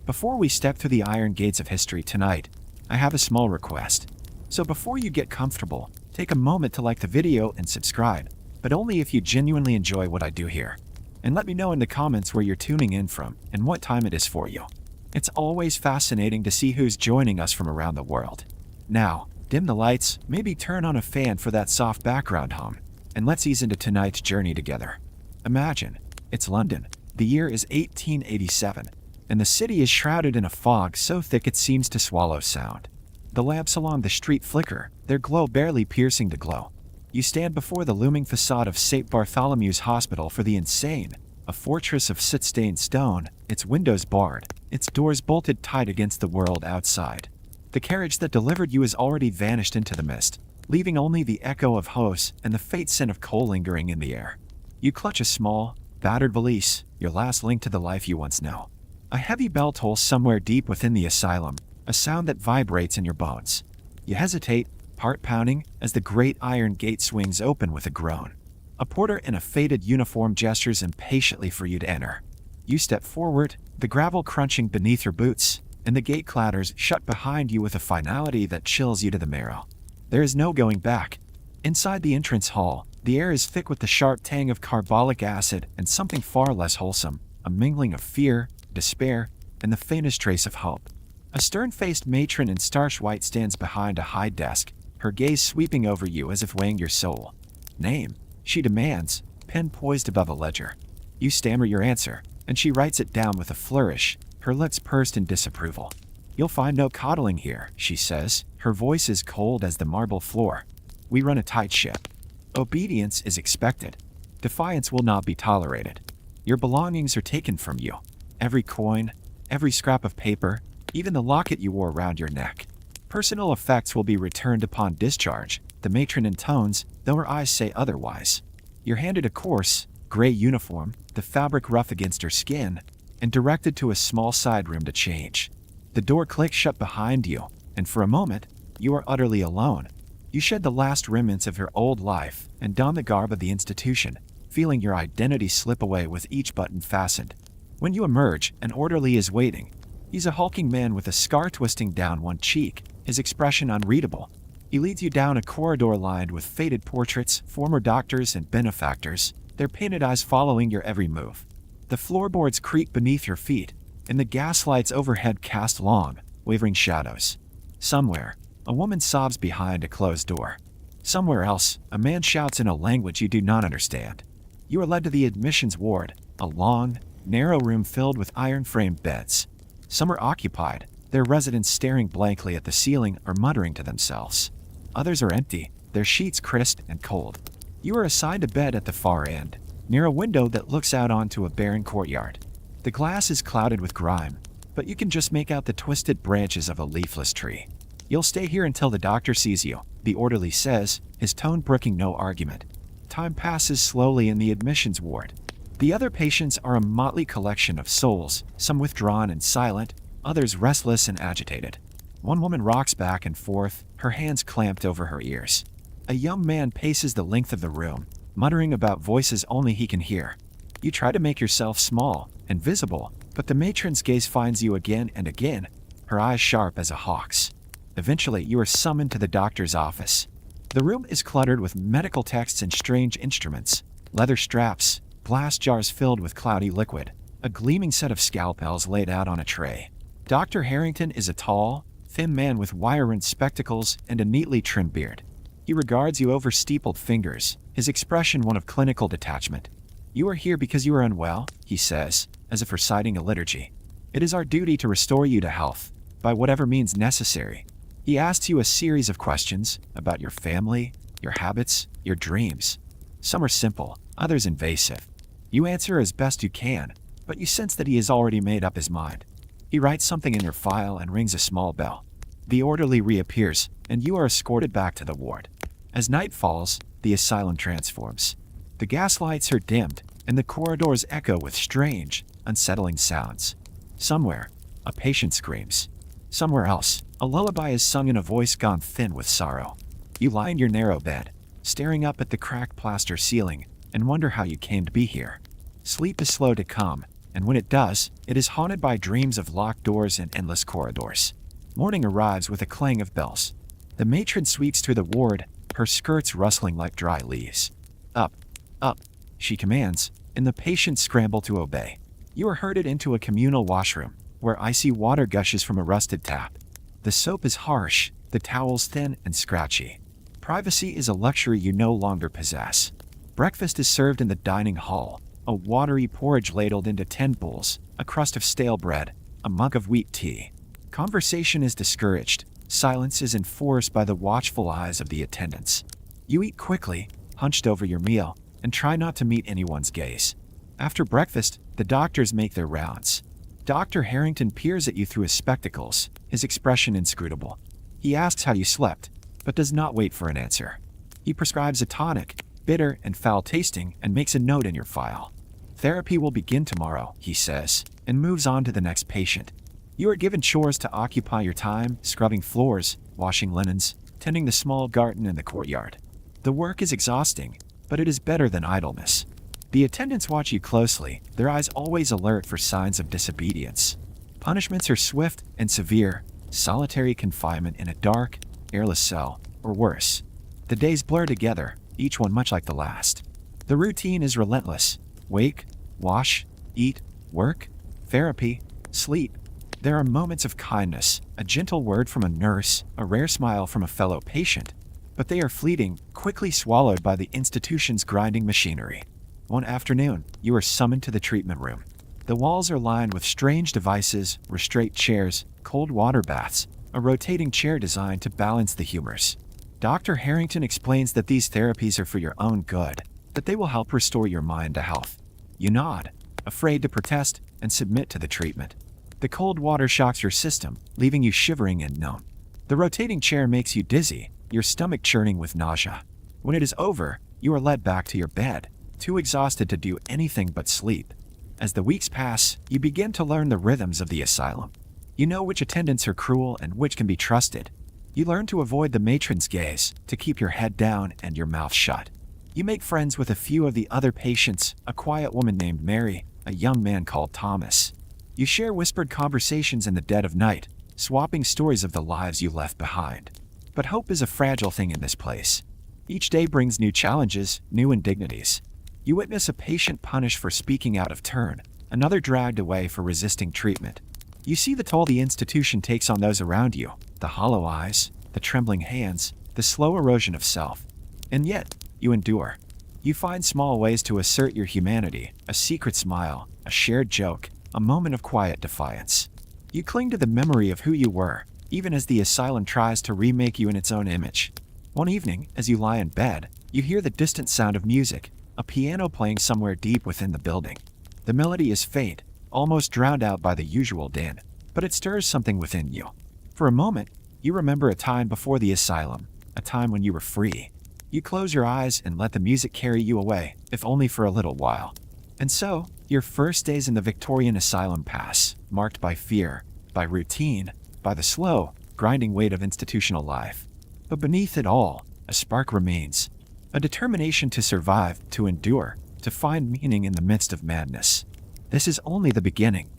Before we step through the iron gates of history tonight, I have a small request. So before you get comfortable, take a moment to like the video and subscribe, but only if you genuinely enjoy what I do here. And let me know in the comments where you're tuning in from and what time it is for you. It's always fascinating to see who's joining us from around the world. Now, dim the lights, maybe turn on a fan for that soft background hum, and let's ease into tonight's journey together. Imagine, it's London. The year is 1887, and the city is shrouded in a fog so thick it seems to swallow sound. The lamps along the street flicker, their glow barely piercing the glow. You stand before the looming facade of St. Bartholomew's Hospital for the Insane, a fortress of soot-stained stone, its windows barred, its doors bolted tight against the world outside. The carriage that delivered you has already vanished into the mist, leaving only the echo of hose and the faint scent of coal lingering in the air. You clutch a small, battered valise, your last link to the life you once knew. A heavy bell tolls somewhere deep within the asylum, a sound that vibrates in your bones. You hesitate, heart pounding, as the great iron gate swings open with a groan. A porter in a faded uniform gestures impatiently for you to enter. You step forward, the gravel crunching beneath your boots, and the gate clatters shut behind you with a finality that chills you to the marrow. There is no going back. Inside the entrance hall, the air is thick with the sharp tang of carbolic acid and something far less wholesome, a mingling of fear, despair, and the faintest trace of hope. A stern-faced matron in starch white stands behind a high desk, her gaze sweeping over you as if weighing your soul. Name, she demands, pen poised above a ledger. You stammer your answer, and she writes it down with a flourish, her lips pursed in disapproval. You'll find no coddling here, she says, her voice is cold as the marble floor. We run a tight ship. Obedience is expected. Defiance will not be tolerated. Your belongings are taken from you. Every coin, every scrap of paper, even the locket you wore around your neck. Personal effects will be returned upon discharge, the matron intones, though her eyes say otherwise. You're handed a coarse, gray uniform, the fabric rough against her skin, and directed to a small side room to change. The door clicks shut behind you, and for a moment, you are utterly alone. You shed the last remnants of your old life and don the garb of the institution, feeling your identity slip away with each button fastened. When you emerge, an orderly is waiting. He's a hulking man with a scar twisting down one cheek, his expression unreadable. He leads you down a corridor lined with faded portraits, former doctors and benefactors, their painted eyes following your every move. The floorboards creak beneath your feet, and the gaslights overhead cast long, wavering shadows. Somewhere, a woman sobs behind a closed door. Somewhere else, a man shouts in a language you do not understand. You are led to the admissions ward, a long, narrow room filled with iron-framed beds. Some are occupied, their residents staring blankly at the ceiling or muttering to themselves. Others are empty, their sheets crisp and cold. You are assigned a bed at the far end, near a window that looks out onto a barren courtyard. The glass is clouded with grime, but you can just make out the twisted branches of a leafless tree. You'll stay here until the doctor sees you, the orderly says, his tone brooking no argument. Time passes slowly in the admissions ward. The other patients are a motley collection of souls, some withdrawn and silent, others restless and agitated. One woman rocks back and forth, her hands clamped over her ears. A young man paces the length of the room, muttering about voices only he can hear. You try to make yourself small and visible, but the matron's gaze finds you again and again, her eyes sharp as a hawk's. Eventually, you are summoned to the doctor's office. The room is cluttered with medical texts and strange instruments, leather straps, glass jars filled with cloudy liquid, a gleaming set of scalpels laid out on a tray. Dr. Harrington is a tall, thin man with wire-rimmed spectacles and a neatly trimmed beard. He regards you over steepled fingers, his expression one of clinical detachment. You are here because you are unwell, he says, as if reciting a liturgy. It is our duty to restore you to health, by whatever means necessary. He asks you a series of questions about your family, your habits, your dreams. Some are simple, others invasive. You answer as best you can, but you sense that he has already made up his mind. He writes something in your file and rings a small bell. The orderly reappears, and you are escorted back to the ward. As night falls, the asylum transforms. The gas lights are dimmed, and the corridors echo with strange, unsettling sounds. Somewhere, a patient screams. Somewhere else, a lullaby is sung in a voice gone thin with sorrow. You lie in your narrow bed, staring up at the cracked plaster ceiling, and wonder how you came to be here. Sleep is slow to come, And when it does, it is haunted by dreams of locked doors and endless corridors. Morning arrives with a clang of bells. The matron sweeps through the ward, her skirts rustling like dry leaves. Up, up, she commands, and the patients scramble to obey. You are herded into a communal washroom, where icy water gushes from a rusted tap. The soap is harsh, the towels thin and scratchy. Privacy is a luxury you no longer possess. Breakfast is served in the dining hall, a watery porridge ladled into 10 bowls, a crust of stale bread, a mug of wheat tea. Conversation is discouraged. Silence is enforced by the watchful eyes of the attendants. You eat quickly, hunched over your meal, and try not to meet anyone's gaze. After breakfast, the doctors make their rounds. Dr. Harrington peers at you through his spectacles, his expression inscrutable. He asks how you slept, but does not wait for an answer. He prescribes a tonic, bitter and foul-tasting, and makes a note in your file. Therapy will begin tomorrow, he says, and moves on to the next patient. You are given chores to occupy your time, scrubbing floors, washing linens, tending the small garden in the courtyard. The work is exhausting, but it is better than idleness. The attendants watch you closely, their eyes always alert for signs of disobedience. Punishments are swift and severe, solitary confinement in a dark, airless cell, or worse. The days blur together, each one much like the last. The routine is relentless. Wake, wash, eat, work, therapy, sleep. There are moments of kindness, a gentle word from a nurse, a rare smile from a fellow patient, but they are fleeting, quickly swallowed by the institution's grinding machinery. One afternoon, you are summoned to the treatment room. The walls are lined with strange devices, restraint chairs, cold water baths, a rotating chair designed to balance the humors. Dr. Harrington explains that these therapies are for your own good, that they will help restore your mind to health. You nod, afraid to protest, and submit to the treatment. The cold water shocks your system, leaving you shivering and numb. The rotating chair makes you dizzy, your stomach churning with nausea. When it is over, you are led back to your bed, too exhausted to do anything but sleep. As the weeks pass, you begin to learn the rhythms of the asylum. You know which attendants are cruel and which can be trusted. You learn to avoid the matron's gaze, to keep your head down and your mouth shut. You make friends with a few of the other patients, a quiet woman named Mary, a young man called Thomas. You share whispered conversations in the dead of night, swapping stories of the lives you left behind. But hope is a fragile thing in this place. Each day brings new challenges, new indignities. You witness a patient punished for speaking out of turn, another dragged away for resisting treatment. You see the toll the institution takes on those around you, the hollow eyes, the trembling hands, the slow erosion of self. And yet, you endure. You find small ways to assert your humanity, a secret smile, a shared joke, a moment of quiet defiance. You cling to the memory of who you were, even as the asylum tries to remake you in its own image. One evening, as you lie in bed, you hear the distant sound of music, a piano playing somewhere deep within the building. The melody is faint, almost drowned out by the usual din, but it stirs something within you. For a moment, you remember a time before the asylum, a time when you were free. You close your eyes and let the music carry you away, if only for a little while. And so, your first days in the Victorian asylum pass, marked by fear, by routine, by the slow, grinding weight of institutional life. But beneath it all, a spark remains, a determination to survive, to endure, to find meaning in the midst of madness. This is only the beginning.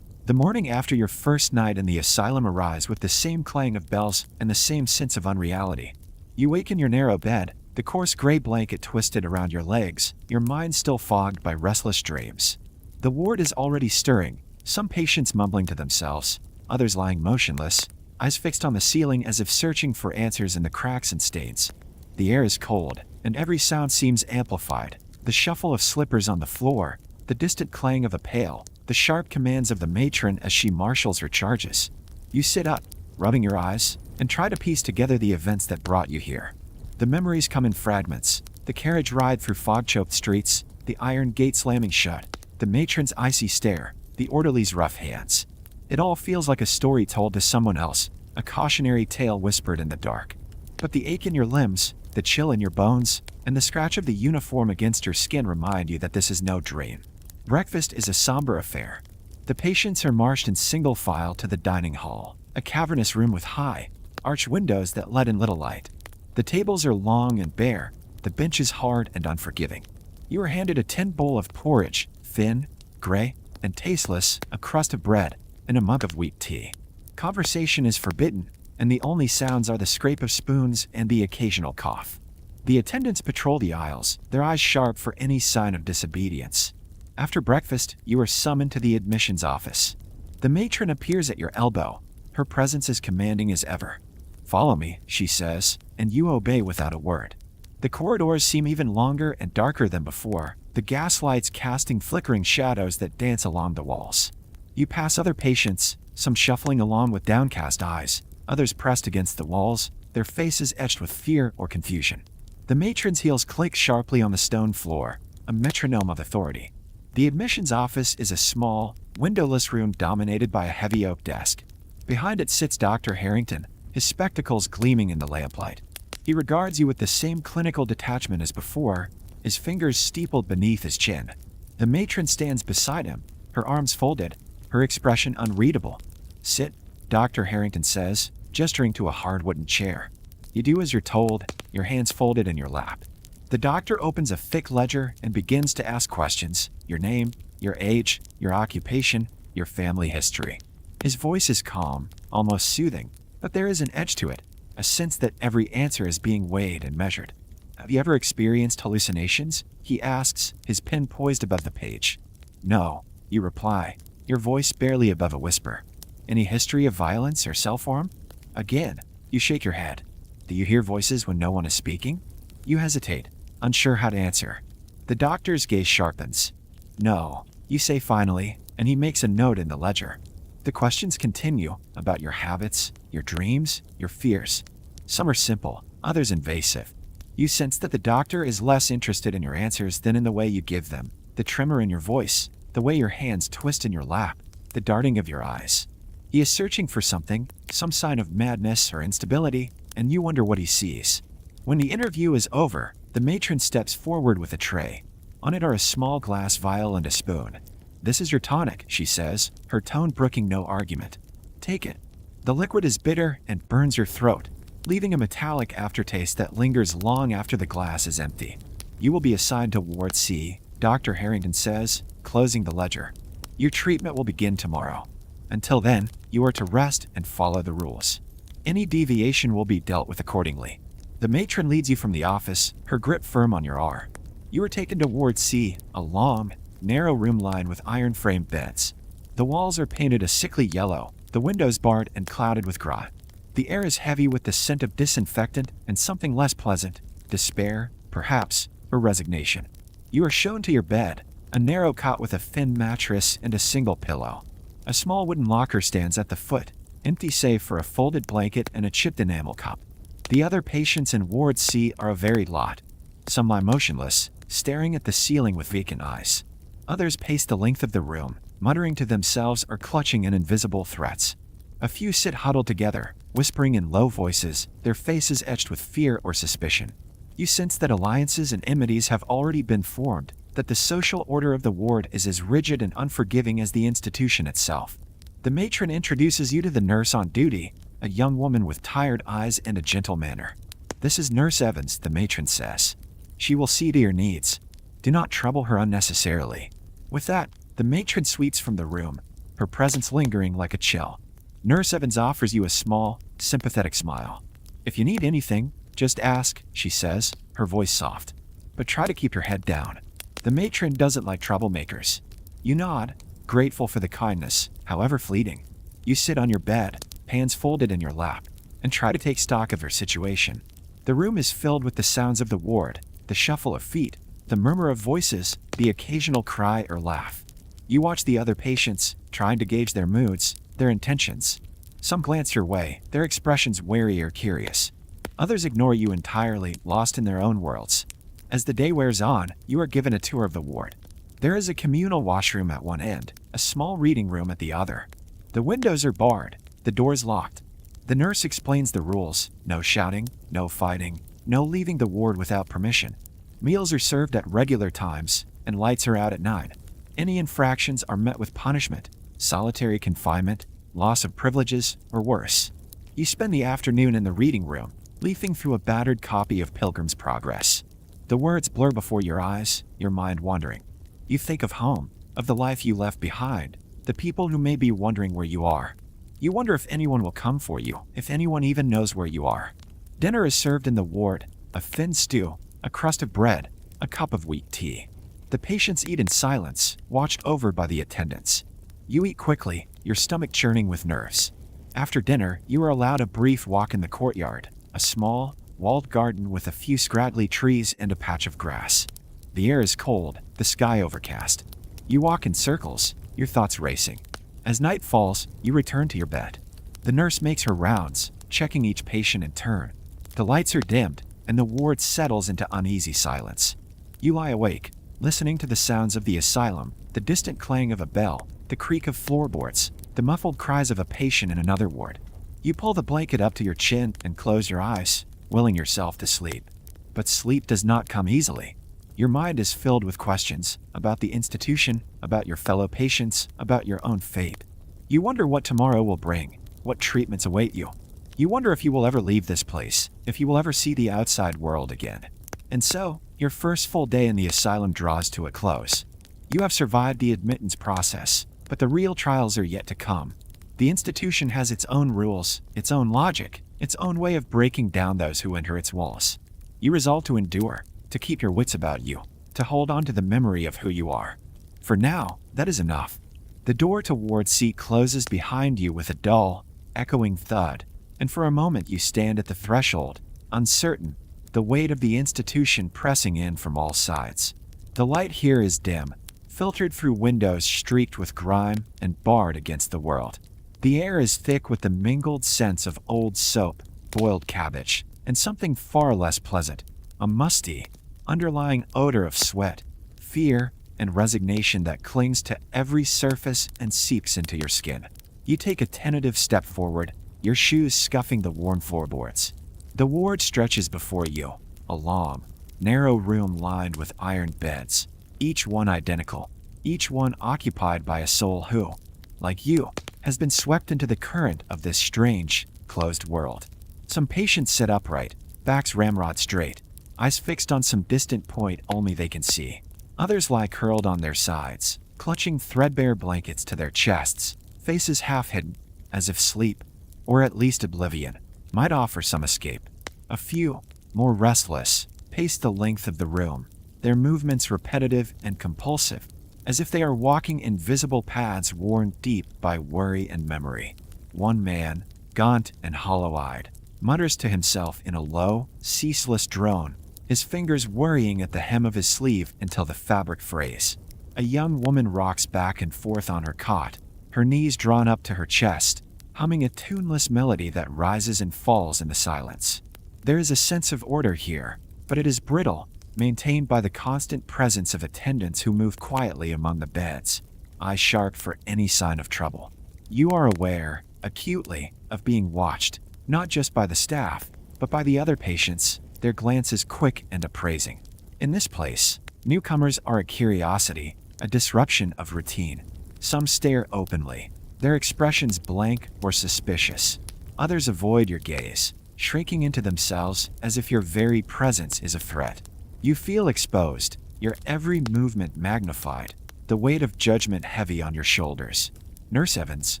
The morning after your first night in the asylum arrives with the same clang of bells and the same sense of unreality. You wake in your narrow bed, the coarse gray blanket twisted around your legs, your mind still fogged by restless dreams. The ward is already stirring, some patients mumbling to themselves, others lying motionless, eyes fixed on the ceiling as if searching for answers in the cracks and stains. The air is cold, and every sound seems amplified. The shuffle of slippers on the floor, the distant clang of a pail, the sharp commands of the matron as she marshals her charges. You sit up, rubbing your eyes, and try to piece together the events that brought you here. The memories come in fragments, the carriage ride through fog-choked streets, the iron gate slamming shut, the matron's icy stare, the orderly's rough hands. It all feels like a story told to someone else, a cautionary tale whispered in the dark. But the ache in your limbs, the chill in your bones, and the scratch of the uniform against your skin remind you that this is no dream. Breakfast is a somber affair. The patients are marched in single file to the dining hall, a cavernous room with high, arched windows that let in little light. The tables are long and bare, the benches hard and unforgiving. You are handed a tin bowl of porridge, thin, gray, and tasteless, a crust of bread, and a mug of wheat tea. Conversation is forbidden, and the only sounds are the scrape of spoons and the occasional cough. The attendants patrol the aisles, their eyes sharp for any sign of disobedience. After breakfast, you are summoned to the admissions office. The matron appears at your elbow. Her presence is commanding as ever. "Follow me," she says, and you obey without a word. The corridors seem even longer and darker than before, the gas lights casting flickering shadows that dance along the walls. You pass other patients, some shuffling along with downcast eyes, others pressed against the walls, their faces etched with fear or confusion. The matron's heels click sharply on the stone floor, a metronome of authority. The admissions office is a small, windowless room dominated by a heavy oak desk. Behind it sits Dr. Harrington, his spectacles gleaming in the lamplight. He regards you with the same clinical detachment as before, his fingers steepled beneath his chin. The matron stands beside him, her arms folded, her expression unreadable. "Sit," Dr. Harrington says, gesturing to a hard wooden chair. You do as you're told, your hands folded in your lap. The doctor opens a thick ledger and begins to ask questions: your name, your age, your occupation, your family history. His voice is calm, almost soothing, but there is an edge to it, a sense that every answer is being weighed and measured. "Have you ever experienced hallucinations?" he asks, his pen poised above the page. "No," you reply, your voice barely above a whisper. "Any history of violence or self-harm?" Again, you shake your head. "Do you hear voices when no one is speaking?" You hesitate, unsure how to answer. The doctor's gaze sharpens. "No," you say finally, and he makes a note in the ledger. The questions continue, about your habits, your dreams, your fears. Some are simple, others invasive. You sense that the doctor is less interested in your answers than in the way you give them, the tremor in your voice, the way your hands twist in your lap, the darting of your eyes. He is searching for something, some sign of madness or instability, and you wonder what he sees. When the interview is over, the matron steps forward with a tray. On it are a small glass vial and a spoon. "This is your tonic," she says, her tone brooking no argument. "Take it." The liquid is bitter and burns your throat, leaving a metallic aftertaste that lingers long after the glass is empty. "You will be assigned to Ward C," Dr. Harrington says, closing the ledger. "Your treatment will begin tomorrow. Until then, you are to rest and follow the rules. Any deviation will be dealt with accordingly." The matron leads you from the office, her grip firm on your arm. You are taken to Ward C, a long, narrow room lined with iron-framed beds. The walls are painted a sickly yellow, the windows barred and clouded with grime. The air is heavy with the scent of disinfectant and something less pleasant, despair, perhaps, or resignation. You are shown to your bed, a narrow cot with a thin mattress and a single pillow. A small wooden locker stands at the foot, empty save for a folded blanket and a chipped enamel cup. The other patients in Ward C are a varied lot. Some lie motionless, staring at the ceiling with vacant eyes. Others pace the length of the room, muttering to themselves or clutching in invisible threats. A few sit huddled together, whispering in low voices, their faces etched with fear or suspicion. You sense that alliances and enmities have already been formed, that the social order of the ward is as rigid and unforgiving as the institution itself. The matron introduces you to the nurse on duty, a young woman with tired eyes and a gentle manner. "This is Nurse Evans," the matron says. "She will see to your needs. Do not trouble her unnecessarily." With that, the matron sweeps from the room, her presence lingering like a chill. Nurse Evans offers you a small, sympathetic smile. "If you need anything, just ask," she says, her voice soft. "But try to keep your head down." The matron doesn't like troublemakers. You nod, grateful for the kindness, however fleeting. You sit on your bed, hands folded in your lap, and try to take stock of your situation. The room is filled with the sounds of the ward, the shuffle of feet, the murmur of voices, the occasional cry or laugh. You watch the other patients, trying to gauge their moods, their intentions. Some glance your way, their expressions wary or curious. Others ignore you entirely, lost in their own worlds. As the day wears on, you are given a tour of the ward. There is a communal washroom at one end, a small reading room at the other. The windows are barred, the doors locked. The nurse explains the rules: no shouting, no fighting, no leaving the ward without permission. Meals are served at regular times, and lights are out at 9. Any infractions are met with punishment, solitary confinement, loss of privileges, or worse. You spend the afternoon in the reading room, leafing through a battered copy of Pilgrim's Progress. The words blur before your eyes, your mind wandering. You think of home, of the life you left behind, the people who may be wondering where you are. You wonder if anyone will come for you, if anyone even knows where you are. Dinner is served in the ward, a thin stew, a crust of bread, a cup of weak tea. The patients eat in silence, watched over by the attendants. You eat quickly, your stomach churning with nerves. After dinner, you are allowed a brief walk in the courtyard, a small, walled garden with a few scraggly trees and a patch of grass. The air is cold, the sky overcast. You walk in circles, your thoughts racing. As night falls, you return to your bed. The nurse makes her rounds, checking each patient in turn. The lights are dimmed, and the ward settles into uneasy silence. You lie awake, listening to the sounds of the asylum, the distant clang of a bell, the creak of floorboards, the muffled cries of a patient in another ward. You pull the blanket up to your chin and close your eyes, willing yourself to sleep. But sleep does not come easily. Your mind is filled with questions about the institution, about your fellow patients, about your own fate. You wonder what tomorrow will bring, what treatments await you. You wonder if you will ever leave this place, if you will ever see the outside world again. And so, your first full day in the asylum draws to a close. You have survived the admittance process, but the real trials are yet to come. The institution has its own rules, its own logic, its own way of breaking down those who enter its walls. You resolve to endure, to keep your wits about you, to hold on to the memory of who you are. For now, that is enough. The door to Ward C closes behind you with a dull, echoing thud, and for a moment you stand at the threshold, uncertain, the weight of the institution pressing in from all sides. The light here is dim, filtered through windows streaked with grime and barred against the world. The air is thick with the mingled scents of old soap, boiled cabbage, and something far less pleasant, a musty, underlying odor of sweat, fear, and resignation that clings to every surface and seeps into your skin. You take a tentative step forward, your shoes scuffing the worn floorboards. The ward stretches before you, a long, narrow room lined with iron beds, each one identical, each one occupied by a soul who, like you, has been swept into the current of this strange, closed world. Some patients sit upright, backs ramrod straight, eyes fixed on some distant point only they can see. Others lie curled on their sides, clutching threadbare blankets to their chests, faces half hidden, as if sleep, or at least oblivion, might offer some escape. A few, more restless, pace the length of the room, their movements repetitive and compulsive, as if they are walking invisible paths worn deep by worry and memory. One man, gaunt and hollow-eyed, mutters to himself in a low, ceaseless drone, his fingers worrying at the hem of his sleeve until the fabric frays. A young woman rocks back and forth on her cot, her knees drawn up to her chest, humming a tuneless melody that rises and falls in the silence. There is a sense of order here, but it is brittle, maintained by the constant presence of attendants who move quietly among the beds, eyes sharp for any sign of trouble. You are aware, acutely, of being watched, not just by the staff, but by the other patients, their glances quick and appraising. In this place, newcomers are a curiosity, a disruption of routine. Some stare openly, their expressions blank or suspicious. Others avoid your gaze, shrinking into themselves as if your very presence is a threat. You feel exposed, your every movement magnified, the weight of judgment heavy on your shoulders. Nurse Evans,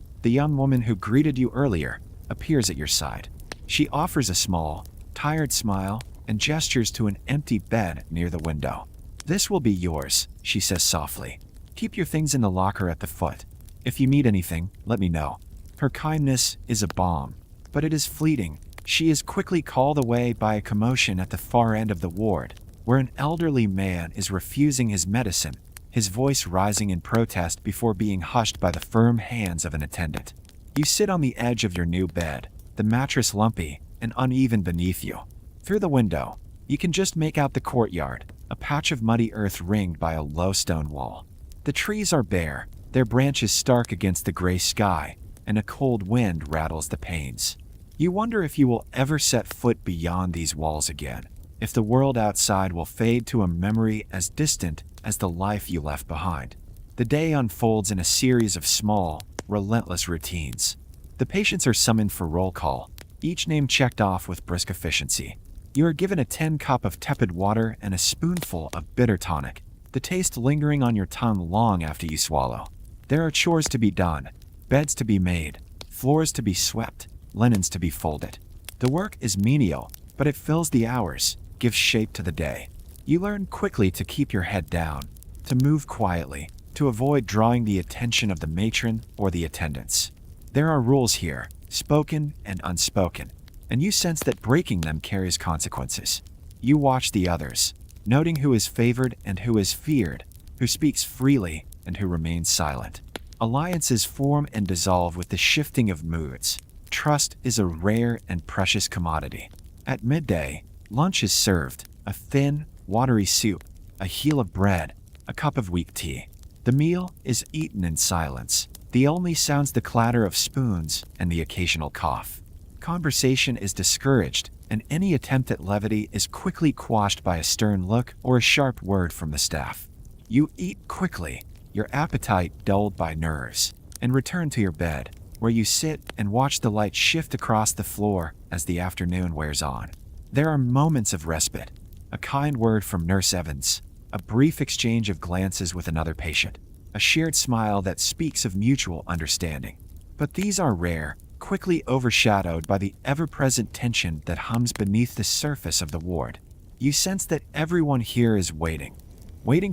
the young woman who greeted you earlier, appears at your side. She offers a small, tired smile and gestures to an empty bed near the window. "This will be yours," she says softly. "Keep your things in the locker at the foot. If you need anything, let me know." Her kindness is a balm, but it is fleeting. She is quickly called away by a commotion at the far end of the ward, where an elderly man is refusing his medicine, his voice rising in protest before being hushed by the firm hands of an attendant. You sit on the edge of your new bed, the mattress lumpy and uneven beneath you. Through the window, you can just make out the courtyard, a patch of muddy earth ringed by a low stone wall. The trees are bare, their branches stark against the gray sky, and a cold wind rattles the panes. You wonder if you will ever set foot beyond these walls again, if the world outside will fade to a memory as distant as the life you left behind. The day unfolds in a series of small, relentless routines. The patients are summoned for roll call, each name checked off with brisk efficiency. You are given a tin cup of tepid water and a spoonful of bitter tonic, the taste lingering on your tongue long after you swallow. There are chores to be done, beds to be made, floors to be swept, linens to be folded. The work is menial, but it fills the hours, gives shape to the day. You learn quickly to keep your head down, to move quietly, to avoid drawing the attention of the matron or the attendants. There are rules here, spoken and unspoken, and you sense that breaking them carries consequences. You watch the others, noting who is favored and who is feared, who speaks freely and who remains silent. Alliances form and dissolve with the shifting of moods. Trust is a rare and precious commodity. At midday, lunch is served, a thin, watery soup, a heel of bread, a cup of weak tea. The meal is eaten in silence. The only sounds the clatter of spoons and the occasional cough. Conversation is discouraged, and any attempt at levity is quickly quashed by a stern look or a sharp word from the staff. You eat quickly, your appetite dulled by nerves, and return to your bed, where you sit and watch the light shift across the floor as the afternoon wears on. There are moments of respite, a kind word from Nurse Evans, a brief exchange of glances with another patient, a shared smile that speaks of mutual understanding. But these are rare, quickly overshadowed by the ever-present tension that hums beneath the surface of the ward. You sense that everyone here is waiting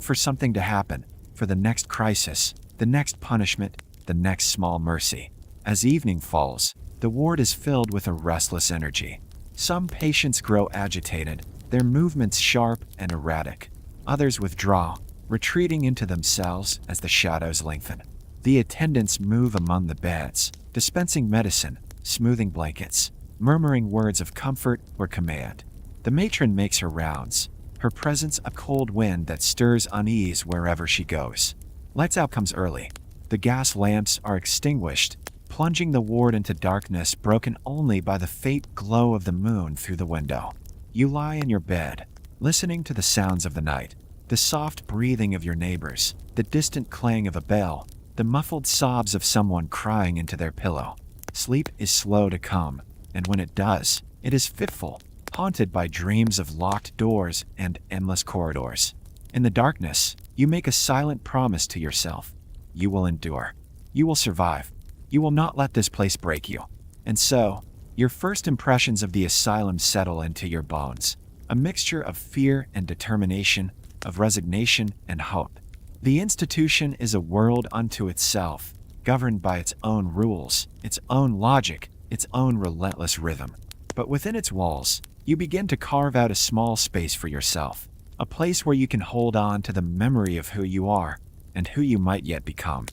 for something to happen, for the next crisis, the next punishment, the next small mercy. As evening falls, the ward is filled with a restless energy. Some patients grow agitated, their movements sharp and erratic. Others withdraw, retreating into themselves as the shadows lengthen. The attendants move among the beds, dispensing medicine, smoothing blankets, murmuring words of comfort or command. The matron makes her rounds, her presence a cold wind that stirs unease wherever she goes. Lights out comes early. The gas lamps are extinguished, plunging the ward into darkness broken only by the faint glow of the moon through the window. You lie in your bed, listening to the sounds of the night, the soft breathing of your neighbors, the distant clang of a bell, the muffled sobs of someone crying into their pillow. Sleep is slow to come, and when it does, it is fitful, haunted by dreams of locked doors and endless corridors. In the darkness, you make a silent promise to yourself. You will endure. You will survive. You will not let this place break you. And so, your first impressions of the asylum settle into your bones, a mixture of fear and determination, of resignation and hope. The institution is a world unto itself, governed by its own rules, its own logic, its own relentless rhythm. But within its walls, you begin to carve out a small space for yourself, a place where you can hold on to the memory of who you are and who you might yet become.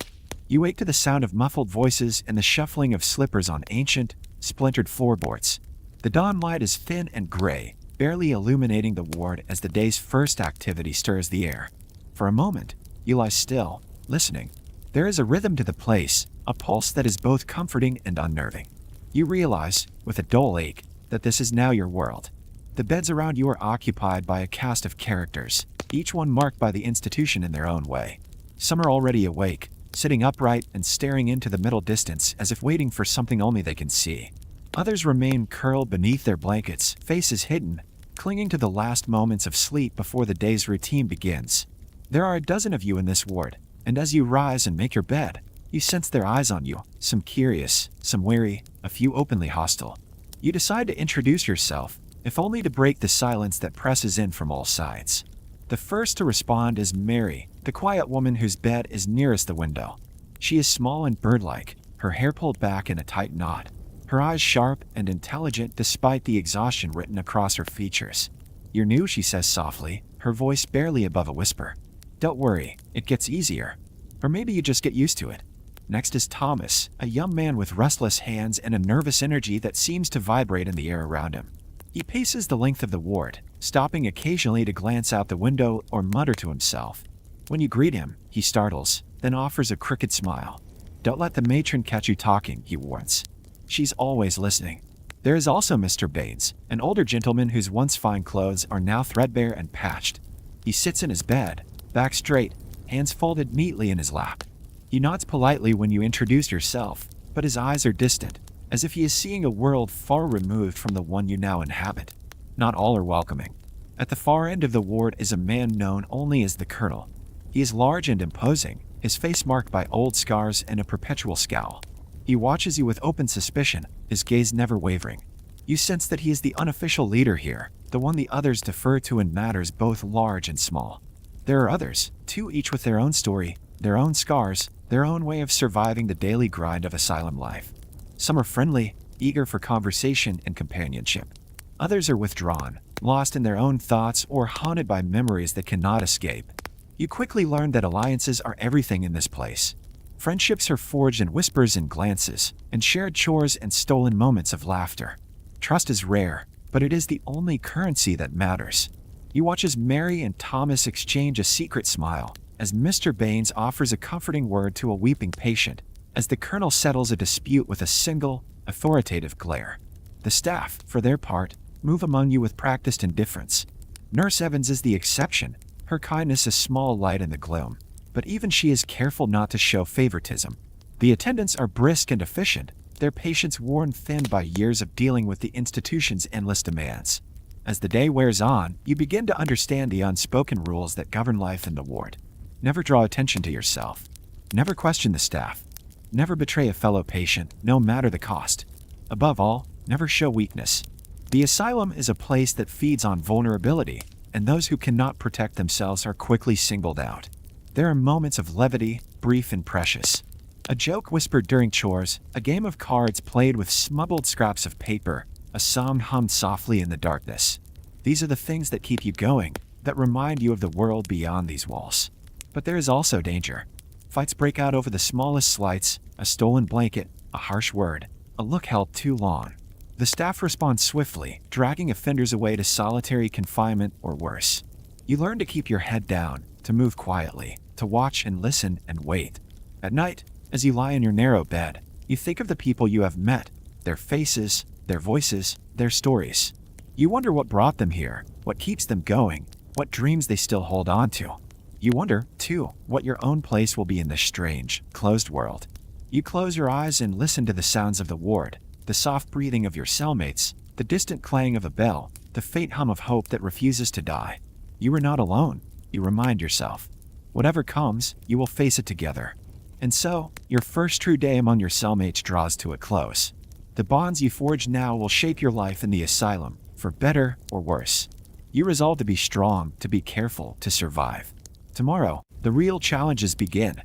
You wake to the sound of muffled voices and the shuffling of slippers on ancient, splintered floorboards. The dawn light is thin and gray, barely illuminating the ward as the day's first activity stirs the air. For a moment, you lie still, listening. There is a rhythm to the place, a pulse that is both comforting and unnerving. You realize, with a dull ache, that this is now your world. The beds around you are occupied by a cast of characters, each one marked by the institution in their own way. Some are already awake, sitting upright and staring into the middle distance as if waiting for something only they can see. Others remain curled beneath their blankets, faces hidden, clinging to the last moments of sleep before the day's routine begins. There are a dozen of you in this ward, and as you rise and make your bed, you sense their eyes on you, some curious, some wary, a few openly hostile. You decide to introduce yourself, if only to break the silence that presses in from all sides. The first to respond is Mary, the quiet woman whose bed is nearest the window. She is small and bird-like, her hair pulled back in a tight knot, her eyes sharp and intelligent despite the exhaustion written across her features. "You're new," she says softly, her voice barely above a whisper. "Don't worry, it gets easier. Or maybe you just get used to it." Next is Thomas, a young man with restless hands and a nervous energy that seems to vibrate in the air around him. He paces the length of the ward, stopping occasionally to glance out the window or mutter to himself. When you greet him, he startles, then offers a crooked smile. "Don't let the matron catch you talking," he warns. She's always listening. There is also Mr. Baines, an older gentleman whose once fine clothes are now threadbare and patched. He sits in his bed, back straight, hands folded neatly in his lap. He nods politely when you introduce yourself, but his eyes are distant, as if he is seeing a world far removed from the one you now inhabit. Not all are welcoming. At the far end of the ward is a man known only as the Colonel. He is large and imposing, his face marked by old scars and a perpetual scowl. He watches you with open suspicion, his gaze never wavering. You sense that he is the unofficial leader here, the one the others defer to in matters both large and small. There are others, too, each with their own story, their own scars, their own way of surviving the daily grind of asylum life. Some are friendly, eager for conversation and companionship. Others are withdrawn, lost in their own thoughts or haunted by memories that cannot escape. You quickly learn that alliances are everything in this place. Friendships are forged in whispers and glances, and shared chores and stolen moments of laughter. Trust is rare, but it is the only currency that matters. You watch as Mary and Thomas exchange a secret smile, as Mr. Baines offers a comforting word to a weeping patient, as the Colonel settles a dispute with a single, authoritative glare. The staff, for their part, move among you with practiced indifference. Nurse Evans is the exception, her kindness a small light in the gloom, but even she is careful not to show favoritism. The attendants are brisk and efficient, their patience worn thin by years of dealing with the institution's endless demands. As the day wears on, you begin to understand the unspoken rules that govern life in the ward. Never draw attention to yourself. Never question the staff. Never betray a fellow patient, no matter the cost. Above all, never show weakness. The asylum is a place that feeds on vulnerability, and those who cannot protect themselves are quickly singled out. There are moments of levity, brief and precious. A joke whispered during chores, a game of cards played with smuggled scraps of paper, a song hummed softly in the darkness. These are the things that keep you going, that remind you of the world beyond these walls. But there is also danger. Fights break out over the smallest slights, a stolen blanket, a harsh word, a look held too long. The staff responds swiftly, dragging offenders away to solitary confinement or worse. You learn to keep your head down, to move quietly, to watch and listen and wait. At night, as you lie in your narrow bed, you think of the people you have met, their faces, their voices, their stories. You wonder what brought them here, what keeps them going, what dreams they still hold on to. You wonder, too, what your own place will be in this strange, closed world. You close your eyes and listen to the sounds of the ward, the soft breathing of your cellmates, the distant clang of a bell, the faint hum of hope that refuses to die. You are not alone, you remind yourself. Whatever comes, you will face it together. And so, your first true day among your cellmates draws to a close. The bonds you forge now will shape your life in the asylum, for better or worse. You resolve to be strong, to be careful, to survive. Tomorrow, the real challenges begin.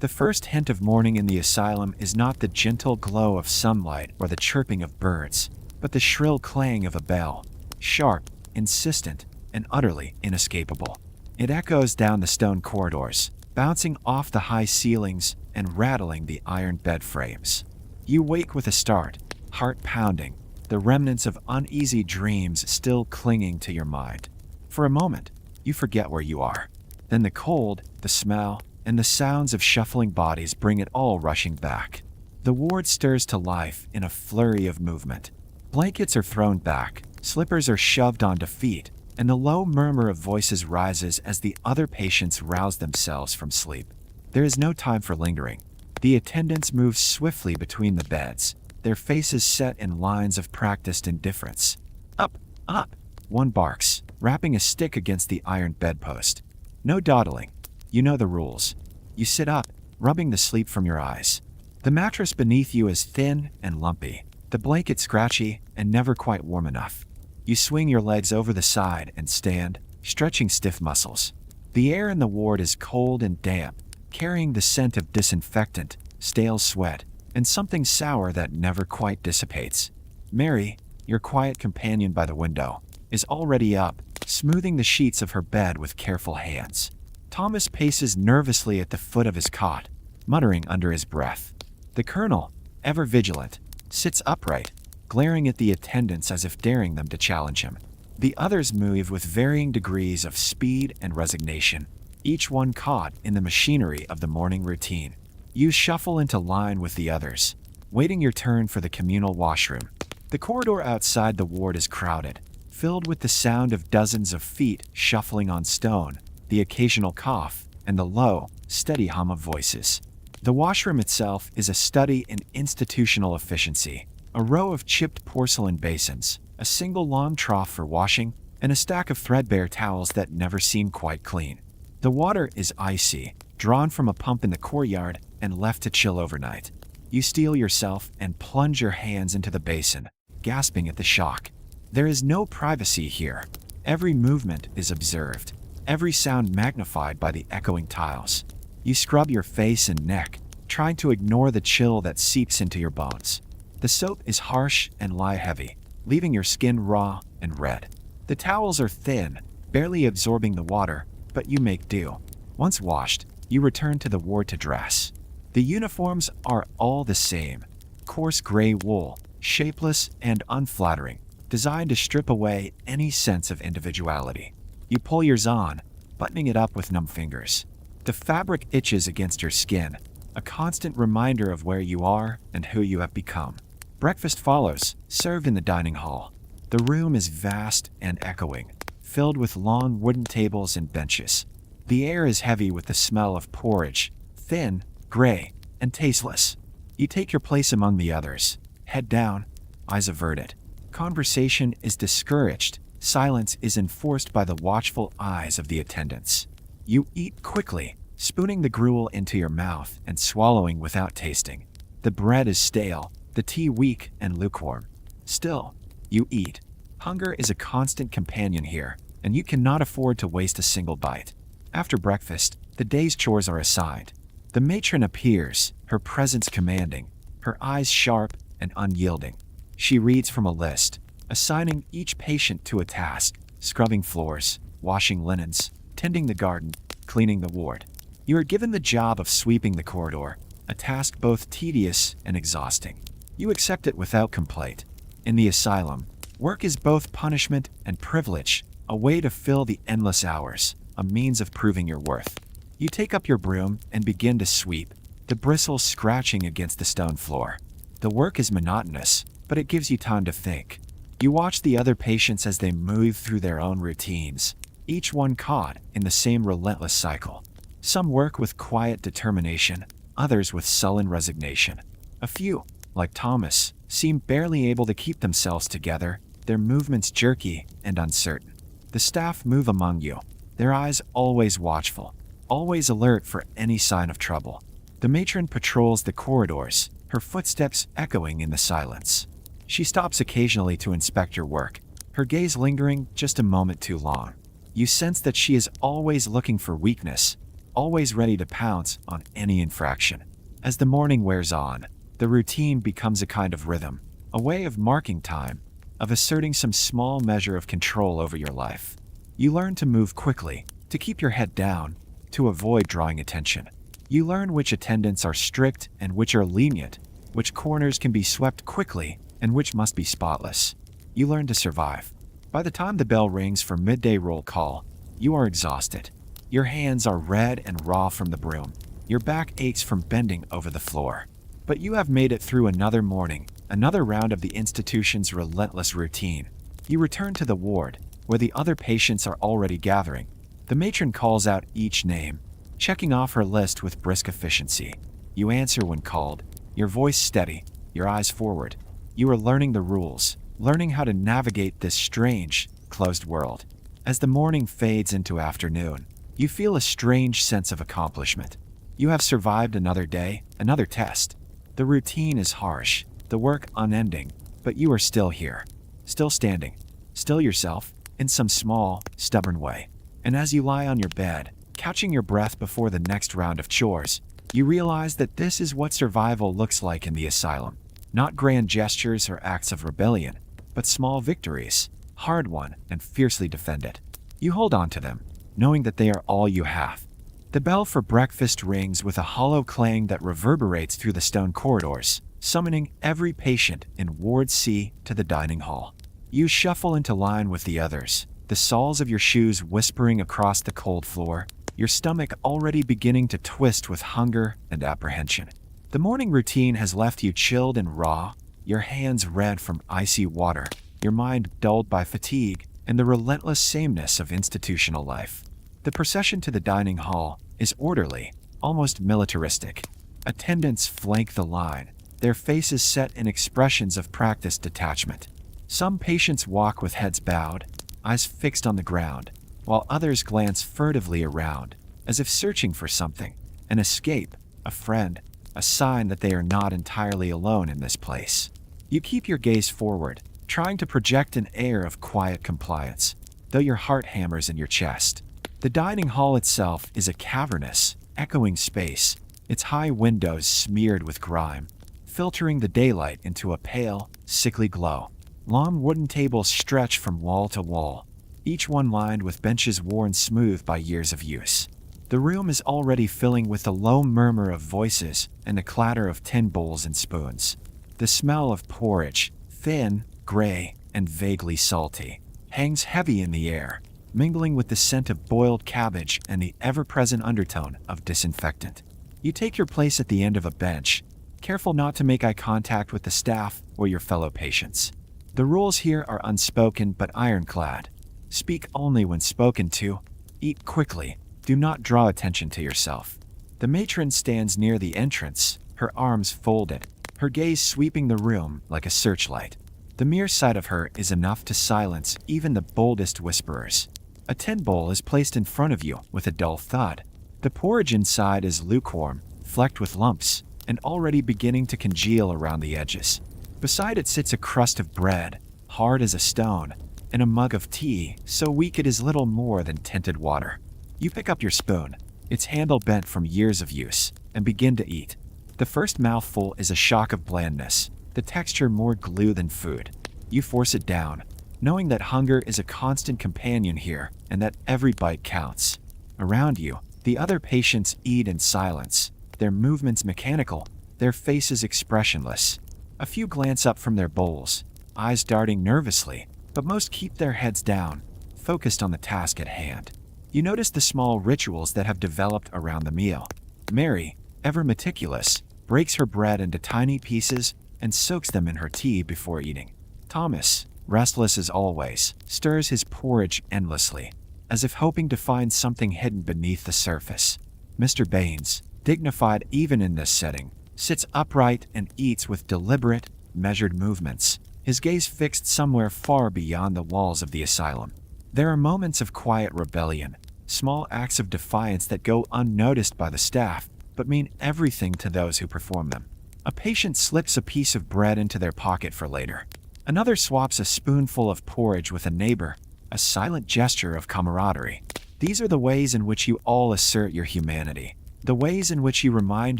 The first hint of morning in the asylum is not the gentle glow of sunlight or the chirping of birds, but the shrill clang of a bell, sharp, insistent, and utterly inescapable. It echoes down the stone corridors, bouncing off the high ceilings and rattling the iron bed frames. You wake with a start, heart pounding, the remnants of uneasy dreams still clinging to your mind. For a moment, you forget where you are. Then the cold, the smell, and the sounds of shuffling bodies bring it all rushing back. The ward stirs to life in a flurry of movement. Blankets are thrown back, slippers are shoved onto feet, and the low murmur of voices rises as the other patients rouse themselves from sleep. There is no time for lingering. The attendants move swiftly between the beds, their faces set in lines of practiced indifference. Up, up, one barks, rapping a stick against the iron bedpost. No dawdling. You know the rules. You sit up, rubbing the sleep from your eyes. The mattress beneath you is thin and lumpy, the blanket scratchy and never quite warm enough. You swing your legs over the side and stand, stretching stiff muscles. The air in the ward is cold and damp, carrying the scent of disinfectant, stale sweat, and something sour that never quite dissipates. Mary, your quiet companion by the window, is already up, smoothing the sheets of her bed with careful hands. Thomas paces nervously at the foot of his cot, muttering under his breath. The Colonel, ever vigilant, sits upright, glaring at the attendants as if daring them to challenge him. The others move with varying degrees of speed and resignation, each one caught in the machinery of the morning routine. You shuffle into line with the others, waiting your turn for the communal washroom. The corridor outside the ward is crowded, filled with the sound of dozens of feet shuffling on stone, the occasional cough, and the low, steady hum of voices. The washroom itself is a study in institutional efficiency. A row of chipped porcelain basins, a single long trough for washing, and a stack of threadbare towels that never seem quite clean. The water is icy, drawn from a pump in the courtyard and left to chill overnight. You steel yourself and plunge your hands into the basin, gasping at the shock. There is no privacy here. Every movement is observed, every sound magnified by the echoing tiles. You scrub your face and neck, trying to ignore the chill that seeps into your bones. The soap is harsh and lye-heavy, leaving your skin raw and red. The towels are thin, barely absorbing the water, but you make do. Once washed, you return to the ward to dress. The uniforms are all the same: coarse gray wool, shapeless and unflattering, designed to strip away any sense of individuality. You pull yours on, buttoning it up with numb fingers. The fabric itches against your skin, a constant reminder of where you are and who you have become. Breakfast follows, served in the dining hall. The room is vast and echoing, filled with long wooden tables and benches. The air is heavy with the smell of porridge, thin, gray, and tasteless. You take your place among the others, head down, eyes averted. Conversation is discouraged. Silence is enforced by the watchful eyes of the attendants. You eat quickly, spooning the gruel into your mouth and swallowing without tasting. The bread is stale, the tea weak and lukewarm. Still, you eat. Hunger is a constant companion here, and you cannot afford to waste a single bite. After breakfast, the day's chores are assigned. The matron appears, her presence commanding, her eyes sharp and unyielding. She reads from a list, assigning each patient to a task: scrubbing floors, washing linens, tending the garden, cleaning the ward. You are given the job of sweeping the corridor, a task both tedious and exhausting. You accept it without complaint. In the asylum, work is both punishment and privilege, a way to fill the endless hours, a means of proving your worth. You take up your broom and begin to sweep, the bristles scratching against the stone floor. The work is monotonous, but it gives you time to think. You watch the other patients as they move through their own routines, each one caught in the same relentless cycle. Some work with quiet determination, others with sullen resignation. A few, like Thomas, seem barely able to keep themselves together, their movements jerky and uncertain. The staff move among you, their eyes always watchful, always alert for any sign of trouble. The matron patrols the corridors, her footsteps echoing in the silence. She stops occasionally to inspect your work, her gaze lingering just a moment too long. You sense that she is always looking for weakness, always ready to pounce on any infraction. As the morning wears on, the routine becomes a kind of rhythm, a way of marking time, of asserting some small measure of control over your life. You learn to move quickly, to keep your head down, to avoid drawing attention. You learn which attendants are strict and which are lenient, which corners can be swept quickly and which must be spotless. You learn to survive. By the time the bell rings for midday roll call, you are exhausted. Your hands are red and raw from the broom. Your back aches from bending over the floor. But you have made it through another morning, another round of the institution's relentless routine. You return to the ward, where the other patients are already gathering. The matron calls out each name, checking off her list with brisk efficiency. You answer when called, your voice steady, your eyes forward. You are learning the rules, learning how to navigate this strange, closed world. As the morning fades into afternoon, you feel a strange sense of accomplishment. You have survived another day, another test. The routine is harsh, the work unending, but you are still here, still standing, still yourself, in some small, stubborn way. And as you lie on your bed, catching your breath before the next round of chores, you realize that this is what survival looks like in the asylum. Not grand gestures or acts of rebellion, but small victories, hard-won and fiercely defended. You hold on to them, knowing that they are all you have. The bell for breakfast rings with a hollow clang that reverberates through the stone corridors, summoning every patient in Ward C to the dining hall. You shuffle into line with the others, the soles of your shoes whispering across the cold floor, your stomach already beginning to twist with hunger and apprehension. The morning routine has left you chilled and raw, your hands red from icy water, your mind dulled by fatigue and the relentless sameness of institutional life. The procession to the dining hall is orderly, almost militaristic. Attendants flank the line, their faces set in expressions of practiced detachment. Some patients walk with heads bowed, eyes fixed on the ground, while others glance furtively around, as if searching for something, an escape, a friend, a sign that they are not entirely alone in this place. You keep your gaze forward, trying to project an air of quiet compliance, though your heart hammers in your chest. The dining hall itself is a cavernous, echoing space, its high windows smeared with grime, filtering the daylight into a pale, sickly glow. Long wooden tables stretch from wall to wall, each one lined with benches worn smooth by years of use. The room is already filling with the low murmur of voices and the clatter of tin bowls and spoons. The smell of porridge, thin, gray, and vaguely salty, hangs heavy in the air, mingling with the scent of boiled cabbage and the ever-present undertone of disinfectant. You take your place at the end of a bench, careful not to make eye contact with the staff or your fellow patients. The rules here are unspoken but ironclad. Speak only when spoken to. Eat quickly. Do not draw attention to yourself. The matron stands near the entrance, her arms folded, her gaze sweeping the room like a searchlight. The mere sight of her is enough to silence even the boldest whisperers. A tin bowl is placed in front of you with a dull thud. The porridge inside is lukewarm, flecked with lumps, and already beginning to congeal around the edges. Beside it sits a crust of bread, hard as a stone, and a mug of tea, so weak it is little more than tinted water. You pick up your spoon, its handle bent from years of use, and begin to eat. The first mouthful is a shock of blandness, the texture more glue than food. You force it down, knowing that hunger is a constant companion here and that every bite counts. Around you, the other patients eat in silence, their movements mechanical, their faces expressionless. A few glance up from their bowls, eyes darting nervously, but most keep their heads down, focused on the task at hand. You notice the small rituals that have developed around the meal. Mary, ever meticulous, breaks her bread into tiny pieces and soaks them in her tea before eating. Thomas, restless as always, stirs his porridge endlessly, as if hoping to find something hidden beneath the surface. Mr. Baines, dignified even in this setting, sits upright and eats with deliberate, measured movements, his gaze fixed somewhere far beyond the walls of the asylum. There are moments of quiet rebellion, small acts of defiance that go unnoticed by the staff, but mean everything to those who perform them. A patient slips a piece of bread into their pocket for later. Another swaps a spoonful of porridge with a neighbor, a silent gesture of camaraderie. These are the ways in which you all assert your humanity, the ways in which you remind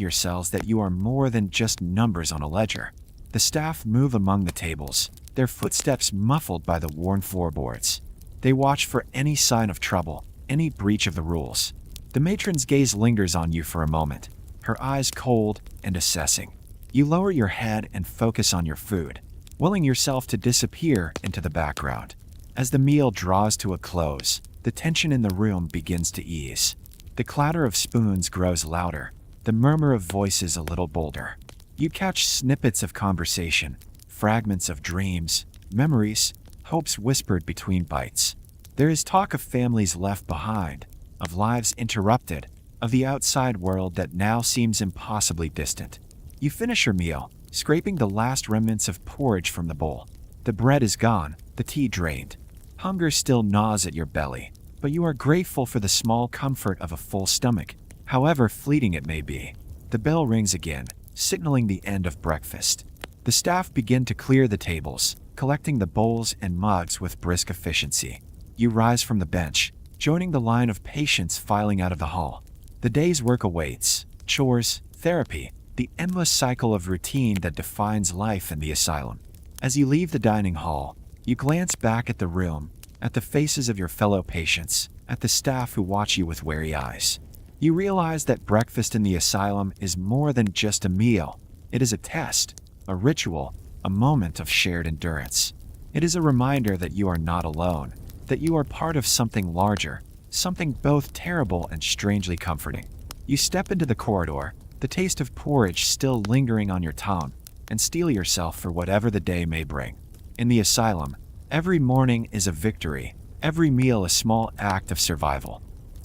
yourselves that you are more than just numbers on a ledger. The staff move among the tables, their footsteps muffled by the worn floorboards. They watch for any sign of trouble, any breach of the rules. The matron's gaze lingers on you for a moment, her eyes cold and assessing. You lower your head and focus on your food, willing yourself to disappear into the background. As the meal draws to a close, the tension in the room begins to ease. The clatter of spoons grows louder, the murmur of voices a little bolder. You catch snippets of conversation, fragments of dreams, memories, hopes whispered between bites. There is talk of families left behind, of lives interrupted, of the outside world that now seems impossibly distant. You finish your meal, scraping the last remnants of porridge from the bowl. The bread is gone, the tea drained. Hunger still gnaws at your belly, but you are grateful for the small comfort of a full stomach, however fleeting it may be. The bell rings again, signaling the end of breakfast. The staff begin to clear the tables, collecting the bowls and mugs with brisk efficiency. You rise from the bench, joining the line of patients filing out of the hall. The day's work awaits, chores, therapy, the endless cycle of routine that defines life in the asylum. As you leave the dining hall, you glance back at the room, at the faces of your fellow patients, at the staff who watch you with wary eyes. You realize that breakfast in the asylum is more than just a meal. It is a test, a ritual, a moment of shared endurance. It is a reminder that you are not alone, that you are part of something larger, something both terrible and strangely comforting. You step into the corridor, the taste of porridge still lingering on your tongue, and steel yourself for whatever the day may bring. In the asylum, every morning is a victory, every meal a small act of survival.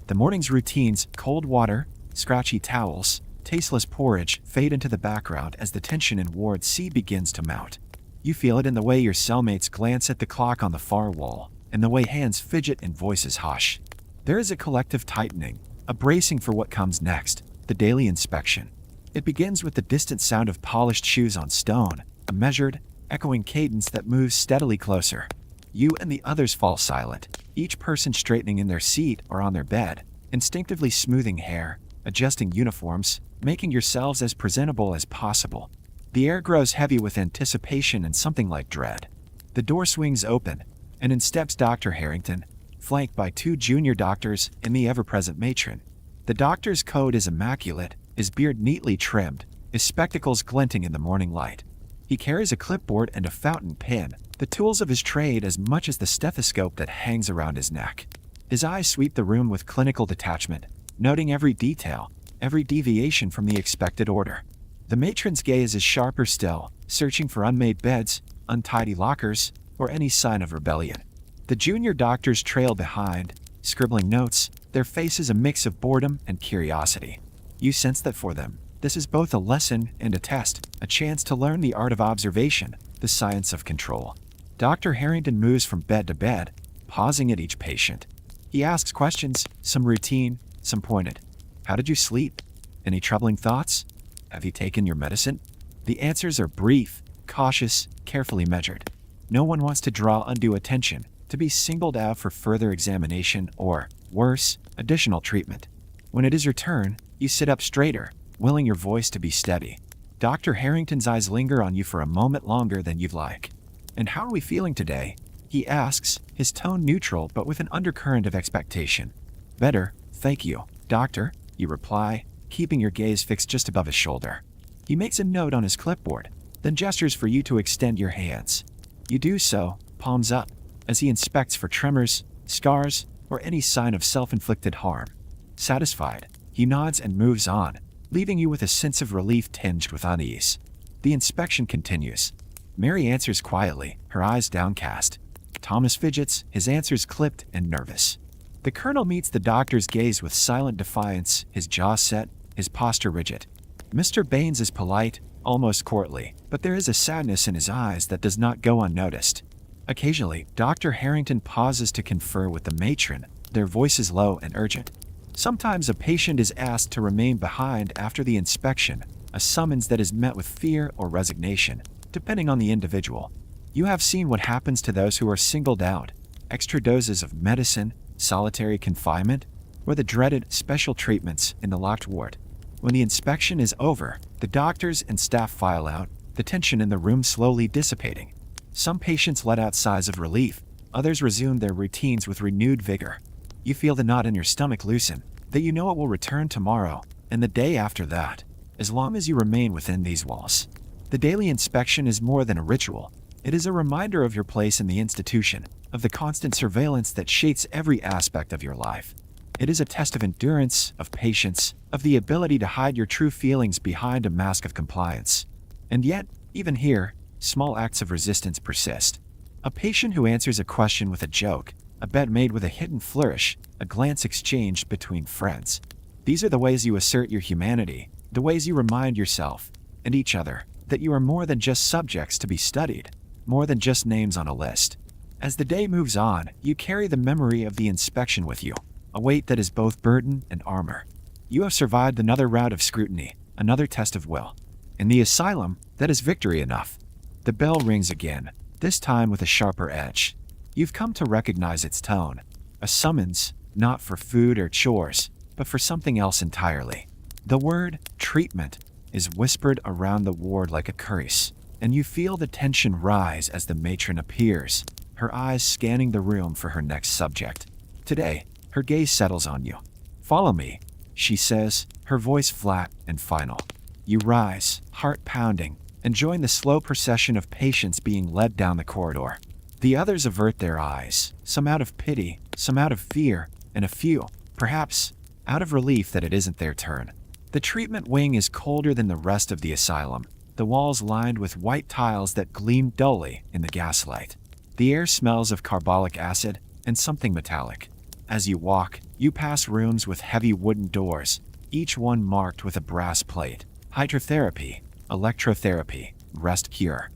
The morning's routines, cold water, scratchy towels, tasteless porridge, fade into the background as the tension in Ward C begins to mount. You feel it in the way your cellmates glance at the clock on the far wall, and the way hands fidget and voices hush. There is a collective tightening, a bracing for what comes next, the daily inspection. It begins with the distant sound of polished shoes on stone, a measured, echoing cadence that moves steadily closer. You and the others fall silent, each person straightening in their seat or on their bed, instinctively smoothing hair, adjusting uniforms, making yourselves as presentable as possible. The air grows heavy with anticipation and something like dread. The door swings open, and in steps Dr. Harrington, flanked by 2 junior doctors and the ever-present matron. The doctor's coat is immaculate, his beard neatly trimmed, his spectacles glinting in the morning light. He carries a clipboard and a fountain pen, the tools of his trade as much as the stethoscope that hangs around his neck. His eyes sweep the room with clinical detachment, noting every detail, every deviation from the expected order. The matron's gaze is sharper still, searching for unmade beds, untidy lockers, or any sign of rebellion. The junior doctors trail behind, scribbling notes, their faces a mix of boredom and curiosity. You sense that for them, this is both a lesson and a test, a chance to learn the art of observation, the science of control. Dr. Harrington moves from bed to bed, pausing at each patient. He asks questions, some routine, some pointed. How did you sleep? Any troubling thoughts? Have you taken your medicine? The answers are brief, cautious, carefully measured. No one wants to draw undue attention, to be singled out for further examination or, worse, additional treatment. When it is your turn, you sit up straighter, willing your voice to be steady. Dr. Harrington's eyes linger on you for a moment longer than you'd like. And how are we feeling today? He asks, his tone neutral but with an undercurrent of expectation. Better, thank you, doctor, you reply, keeping your gaze fixed just above his shoulder. He makes a note on his clipboard, then gestures for you to extend your hands. You do so, palms up, as he inspects for tremors, scars, or any sign of self-inflicted harm. Satisfied, he nods and moves on, leaving you with a sense of relief tinged with unease. The inspection continues. Mary answers quietly, her eyes downcast. Thomas fidgets, his answers clipped and nervous. The colonel meets the doctor's gaze with silent defiance, his jaw set, his posture rigid. Mr. Baines is polite, almost courtly, but there is a sadness in his eyes that does not go unnoticed. Occasionally, Dr. Harrington pauses to confer with the matron, their voices low and urgent. Sometimes a patient is asked to remain behind after the inspection, a summons that is met with fear or resignation, depending on the individual. You have seen what happens to those who are singled out: extra doses of medicine, solitary confinement, or the dreaded special treatments in the locked ward. When the inspection is over, the doctors and staff file out, the tension in the room slowly dissipating. Some patients let out sighs of relief, others resume their routines with renewed vigor. You feel the knot in your stomach loosen, that you know it will return tomorrow, and the day after that, as long as you remain within these walls. The daily inspection is more than a ritual. It is a reminder of your place in the institution, of the constant surveillance that shapes every aspect of your life. It is a test of endurance, of patience, of the ability to hide your true feelings behind a mask of compliance. And yet, even here, small acts of resistance persist. A patient who answers a question with a joke, a bet made with a hidden flourish, a glance exchanged between friends. These are the ways you assert your humanity, the ways you remind yourself, and each other, that you are more than just subjects to be studied, more than just names on a list. As the day moves on, you carry the memory of the inspection with you, a weight that is both burden and armor. You have survived another round of scrutiny, another test of will. In the asylum, that is victory enough. The bell rings again, this time with a sharper edge. You've come to recognize its tone, a summons, not for food or chores, but for something else entirely. The word, treatment, is whispered around the ward like a curse, and you feel the tension rise as the matron appears, her eyes scanning the room for her next subject. Today, her gaze settles on you. "Follow me," she says, her voice flat and final. You rise, heart pounding, and join the slow procession of patients being led down the corridor. The others avert their eyes, some out of pity, some out of fear, and a few, perhaps, out of relief that it isn't their turn. The treatment wing is colder than the rest of the asylum, the walls lined with white tiles that gleam dully in the gaslight. The air smells of carbolic acid and something metallic. As you walk, you pass rooms with heavy wooden doors, each one marked with a brass plate: hydrotherapy, electrotherapy, rest cure.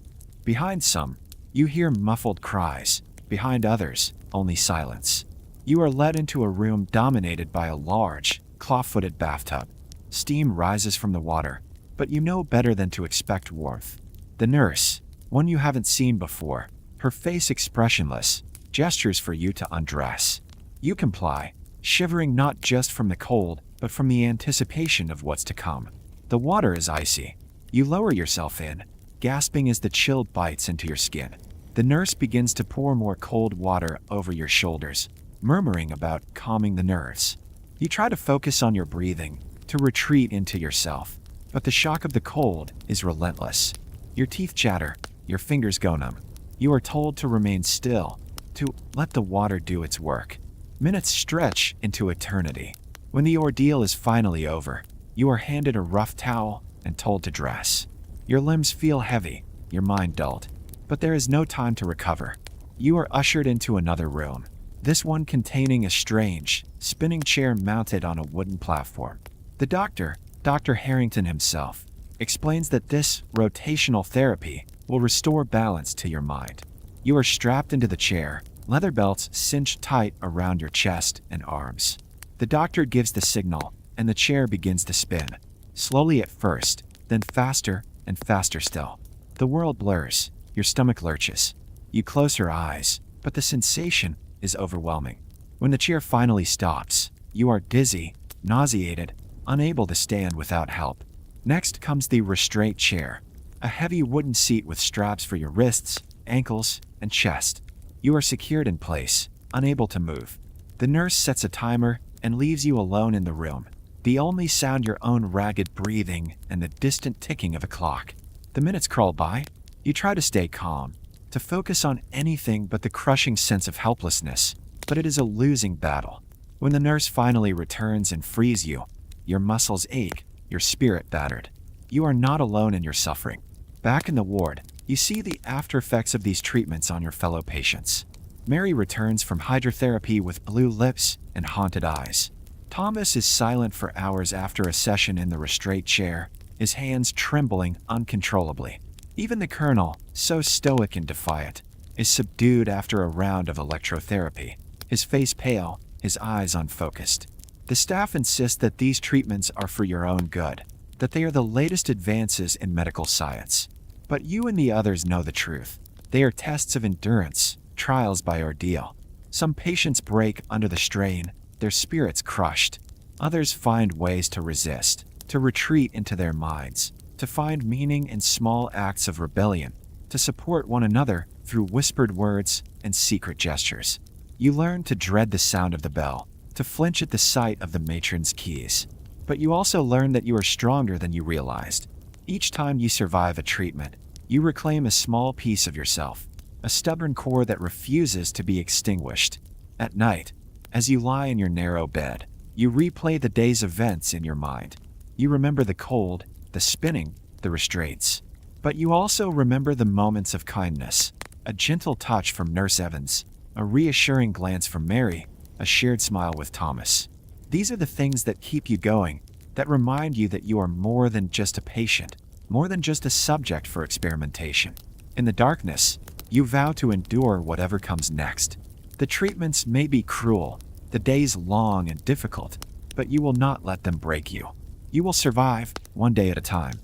Behind some, you hear muffled cries. Behind others, only silence. You are led into a room dominated by a large, claw-footed bathtub. Steam rises from the water, but you know better than to expect warmth. The nurse, one you haven't seen before, her face expressionless, gestures for you to undress. You comply, shivering not just from the cold, but from the anticipation of what's to come. The water is icy. You lower yourself in, gasping as the chill bites into your skin. The nurse begins to pour more cold water over your shoulders, murmuring about calming the nerves. You try to focus on your breathing, to retreat into yourself, but the shock of the cold is relentless. Your teeth chatter, your fingers go numb. You are told to remain still, to let the water do its work. Minutes stretch into eternity. When the ordeal is finally over, you are handed a rough towel and told to dress. Your limbs feel heavy, your mind dulled, but there is no time to recover. You are ushered into another room, this one containing a strange, spinning chair mounted on a wooden platform. The doctor, Dr. Harrington himself, explains that this rotational therapy will restore balance to your mind. You are strapped into the chair, leather belts cinched tight around your chest and arms. The doctor gives the signal, and the chair begins to spin. Slowly at first, then faster and faster still. The world blurs, your stomach lurches. You close your eyes, but the sensation is overwhelming. When the chair finally stops, you are dizzy, nauseated, unable to stand without help. Next comes the restraint chair, a heavy wooden seat with straps for your wrists, ankles, and chest. You are secured in place, unable to move. The nurse sets a timer and leaves you alone in the room. The only sound your own ragged breathing and the distant ticking of a clock. The minutes crawl by. You try to stay calm, to focus on anything but the crushing sense of helplessness, but it is a losing battle. When the nurse finally returns and frees you, your muscles ache, your spirit battered. You are not alone in your suffering. Back in the ward, you see the after effects of these treatments on your fellow patients. Mary returns from hydrotherapy with blue lips and haunted eyes. Thomas is silent for hours after a session in the restraint chair, his hands trembling uncontrollably. Even the colonel, so stoic and defiant, is subdued after a round of electrotherapy, his face pale, his eyes unfocused. The staff insists that these treatments are for your own good, that they are the latest advances in medical science. But you and the others know the truth. They are tests of endurance, trials by ordeal. Some patients break under the strain, their spirits crushed. Others find ways to resist, to retreat into their minds, to find meaning in small acts of rebellion, to support one another through whispered words and secret gestures. You learn to dread the sound of the bell, to flinch at the sight of the matron's keys. But you also learn that you are stronger than you realized. Each time you survive a treatment, you reclaim a small piece of yourself, a stubborn core that refuses to be extinguished. At night, as you lie in your narrow bed, you replay the day's events in your mind. You remember the cold, the spinning, the restraints. But you also remember the moments of kindness, a gentle touch from Nurse Evans, a reassuring glance from Mary, a shared smile with Thomas. These are the things that keep you going, that remind you that you are more than just a patient, more than just a subject for experimentation. In the darkness, you vow to endure whatever comes next. The treatments may be cruel, the days long and difficult, but you will not let them break you. You will survive, one day at a time.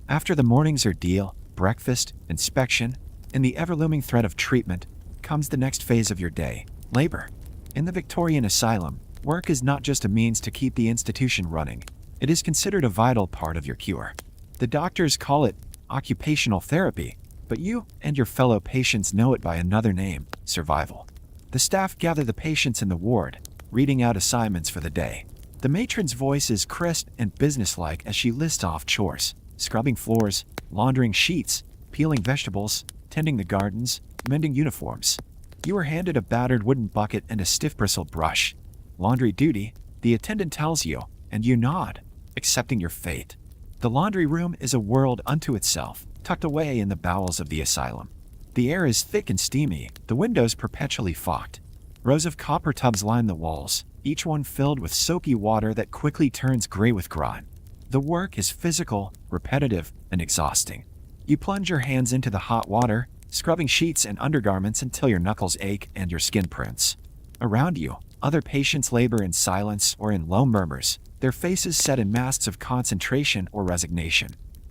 After the morning's ordeal, breakfast, inspection, and the ever-looming threat of treatment, comes the next phase of your day, labor. In the Victorian Asylum, work is not just a means to keep the institution running. It is considered a vital part of your cure. The doctors call it occupational therapy, but you and your fellow patients know it by another name, survival. The staff gather the patients in the ward, reading out assignments for the day. The matron's voice is crisp and businesslike as she lists off chores: scrubbing floors, laundering sheets, peeling vegetables, tending the gardens, mending uniforms. You are handed a battered wooden bucket and a stiff bristled brush. Laundry duty, the attendant tells you, and you nod, accepting your fate. The laundry room is a world unto itself, tucked away in the bowels of the asylum. The air is thick and steamy, the windows perpetually fogged. Rows of copper tubs line the walls, each one filled with soapy water that quickly turns gray with grime. The work is physical, repetitive, and exhausting. You plunge your hands into the hot water, scrubbing sheets and undergarments until your knuckles ache and your skin prints. Around you, other patients labor in silence or in low murmurs, their faces set in masks of concentration or resignation.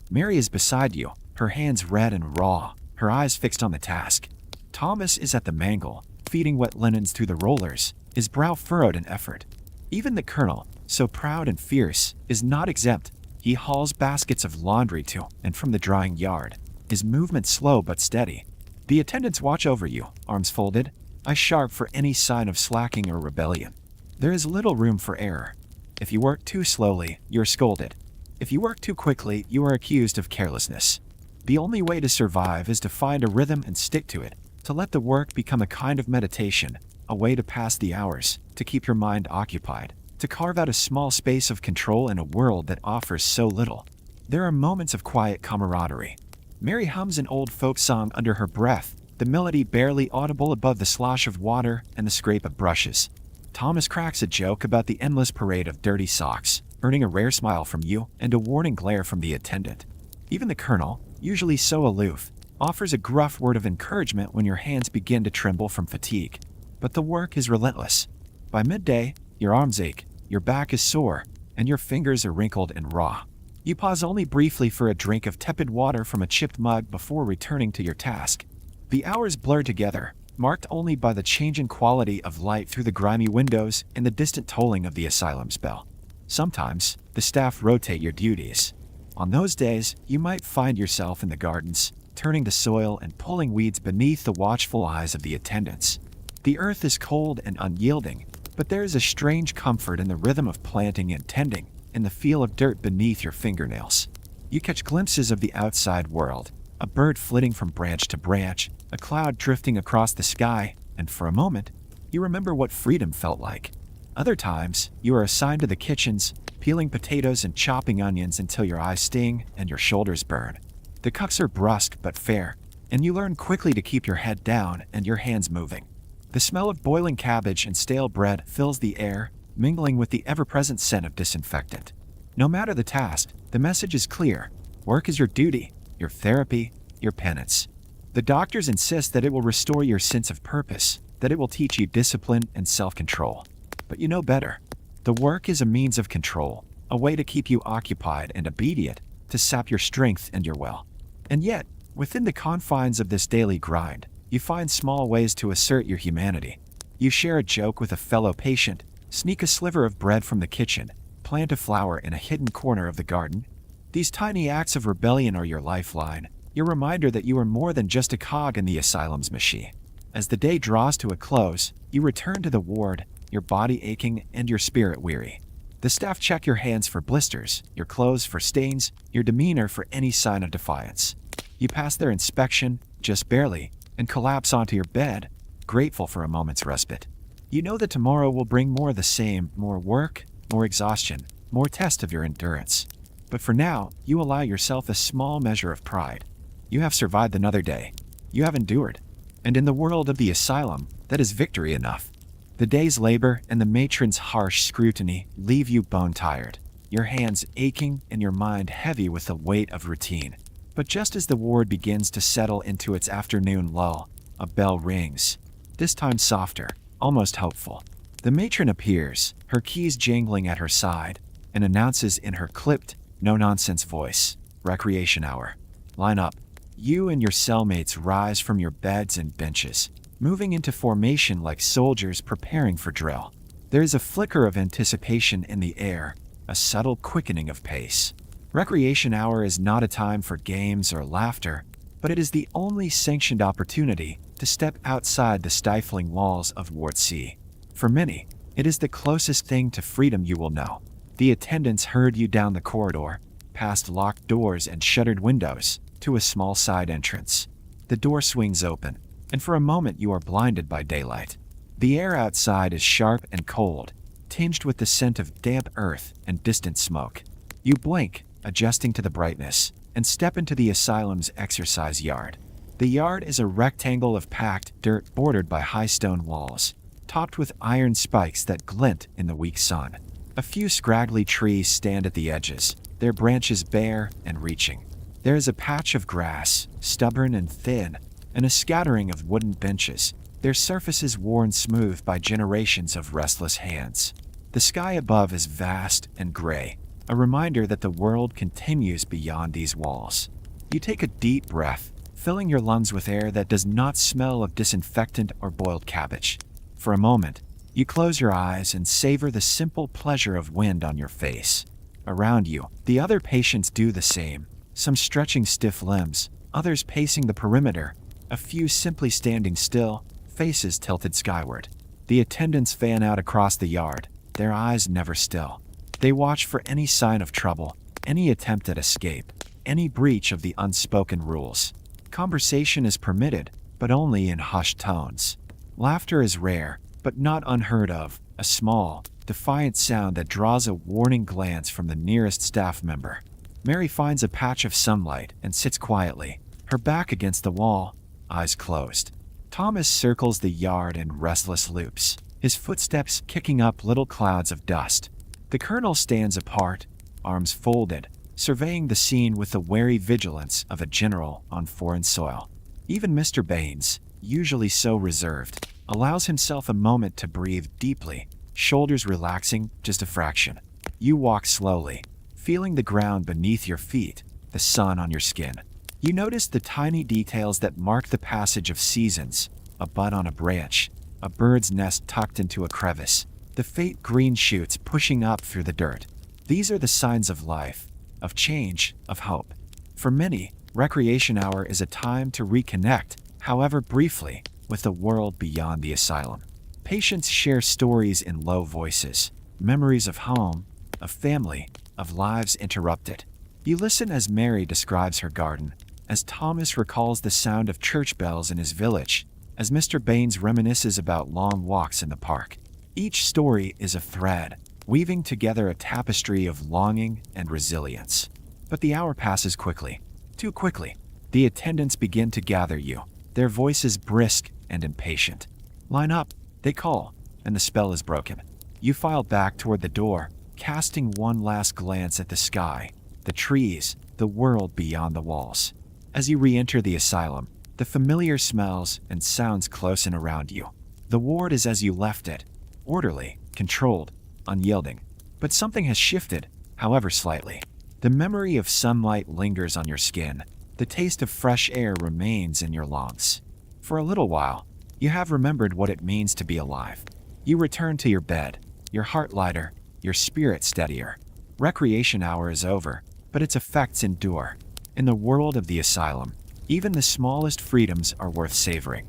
Mary is beside you, her hands red and raw, her eyes fixed on the task. Thomas is at the mangle, feeding wet linens through the rollers, his brow furrowed in effort. Even the colonel, so proud and fierce, is not exempt. He hauls baskets of laundry to and from the drying yard, his movement slow but steady. The attendants watch over you, arms folded, eyes sharp for any sign of slacking or rebellion. There is little room for error. If you work too slowly, you're scolded. If you work too quickly, you are accused of carelessness. The only way to survive is to find a rhythm and stick to it, to let the work become a kind of meditation, a way to pass the hours, to keep your mind occupied, to carve out a small space of control in a world that offers so little. There are moments of quiet camaraderie. Mary hums an old folk song under her breath, the melody barely audible above the slosh of water and the scrape of brushes. Thomas cracks a joke about the endless parade of dirty socks, earning a rare smile from you and a warning glare from the attendant. Even the colonel, usually so aloof, offers a gruff word of encouragement when your hands begin to tremble from fatigue. But the work is relentless. By midday, your arms ache, your back is sore, and your fingers are wrinkled and raw. You pause only briefly for a drink of tepid water from a chipped mug before returning to your task. The hours blur together, marked only by the changing quality of light through the grimy windows and the distant tolling of the asylum's bell. Sometimes, the staff rotate your duties. On those days, you might find yourself in the gardens, turning the soil and pulling weeds beneath the watchful eyes of the attendants. The earth is cold and unyielding, but there is a strange comfort in the rhythm of planting and tending, in the feel of dirt beneath your fingernails. You catch glimpses of the outside world, a bird flitting from branch to branch, a cloud drifting across the sky, and for a moment, you remember what freedom felt like. Other times, you are assigned to the kitchens, peeling potatoes and chopping onions until your eyes sting and your shoulders burn. The cuts are brusque but fair, and you learn quickly to keep your head down and your hands moving. The smell of boiling cabbage and stale bread fills the air, mingling with the ever-present scent of disinfectant. No matter the task, the message is clear. Work is your duty, your therapy, your penance. The doctors insist that it will restore your sense of purpose, that it will teach you discipline and self-control. But you know better. The work is a means of control, a way to keep you occupied and obedient, to sap your strength and your will. And yet, within the confines of this daily grind, you find small ways to assert your humanity. You share a joke with a fellow patient, sneak a sliver of bread from the kitchen, plant a flower in a hidden corner of the garden. These tiny acts of rebellion are your lifeline, your reminder that you are more than just a cog in the asylum's machine. As the day draws to a close, you return to the ward, your body aching and your spirit weary. The staff check your hands for blisters, your clothes for stains, your demeanor for any sign of defiance. You pass their inspection, just barely, and collapse onto your bed, grateful for a moment's respite. You know that tomorrow will bring more of the same, more work, more exhaustion, more test of your endurance. But for now, you allow yourself a small measure of pride. You have survived another day. You have endured. And in the world of the asylum, that is victory enough. The day's labor and the matron's harsh scrutiny leave you bone-tired, your hands aching and your mind heavy with the weight of routine. But just as the ward begins to settle into its afternoon lull, a bell rings, this time softer, almost hopeful. The matron appears, her keys jangling at her side, and announces in her clipped, no-nonsense voice, "Recreation hour. Line up." You and your cellmates rise from your beds and benches, moving into formation like soldiers preparing for drill. There is a flicker of anticipation in the air, a subtle quickening of pace. Recreation hour is not a time for games or laughter, but it is the only sanctioned opportunity to step outside the stifling walls of Ward C. For many, it is the closest thing to freedom you will know. The attendants herd you down the corridor, past locked doors and shuttered windows, to a small side entrance. The door swings open, and for a moment you are blinded by daylight. The air outside is sharp and cold, tinged with the scent of damp earth and distant smoke. You blink, adjusting to the brightness, and step into the asylum's exercise yard. The yard is a rectangle of packed dirt bordered by high stone walls, topped with iron spikes that glint in the weak sun. A few scraggly trees stand at the edges, their branches bare and reaching. There is a patch of grass, stubborn and thin, and a scattering of wooden benches, their surfaces worn smooth by generations of restless hands. The sky above is vast and gray, a reminder that the world continues beyond these walls. You take a deep breath, filling your lungs with air that does not smell of disinfectant or boiled cabbage. For a moment, you close your eyes and savor the simple pleasure of wind on your face. Around you, the other patients do the same, some stretching stiff limbs, others pacing the perimeter, a few simply standing still, faces tilted skyward. The attendants fan out across the yard, their eyes never still. They watch for any sign of trouble, any attempt at escape, any breach of the unspoken rules. Conversation is permitted, but only in hushed tones. Laughter is rare, but not unheard of, a small, defiant sound that draws a warning glance from the nearest staff member. Mary finds a patch of sunlight and sits quietly, her back against the wall, eyes closed. Thomas circles the yard in restless loops, his footsteps kicking up little clouds of dust. The colonel stands apart, arms folded, surveying the scene with the wary vigilance of a general on foreign soil. Even Mr. Baines, usually so reserved, allows himself a moment to breathe deeply, shoulders relaxing just a fraction. You walk slowly, feeling the ground beneath your feet, the sun on your skin. You notice the tiny details that mark the passage of seasons, a bud on a branch, a bird's nest tucked into a crevice, the faint green shoots pushing up through the dirt. These are the signs of life, of change, of hope. For many, recreation hour is a time to reconnect, however briefly, with the world beyond the asylum. Patients share stories in low voices, memories of home, of family, of lives interrupted. You listen as Mary describes her garden, as Thomas recalls the sound of church bells in his village, as Mr. Baines reminisces about long walks in the park. Each story is a thread, weaving together a tapestry of longing and resilience. But the hour passes quickly, too quickly. The attendants begin to gather you, their voices brisk and impatient. Line up, they call, and the spell is broken. You file back toward the door, casting one last glance at the sky, the trees, the world beyond the walls. As you re-enter the asylum, the familiar smells and sounds close in around you. The ward is as you left it, orderly, controlled, unyielding. But something has shifted, however slightly. The memory of sunlight lingers on your skin. The taste of fresh air remains in your lungs. For a little while, you have remembered what it means to be alive. You return to your bed, your heart lighter, your spirit steadier. Recreation hour is over, but its effects endure. In the world of the asylum, even the smallest freedoms are worth savoring.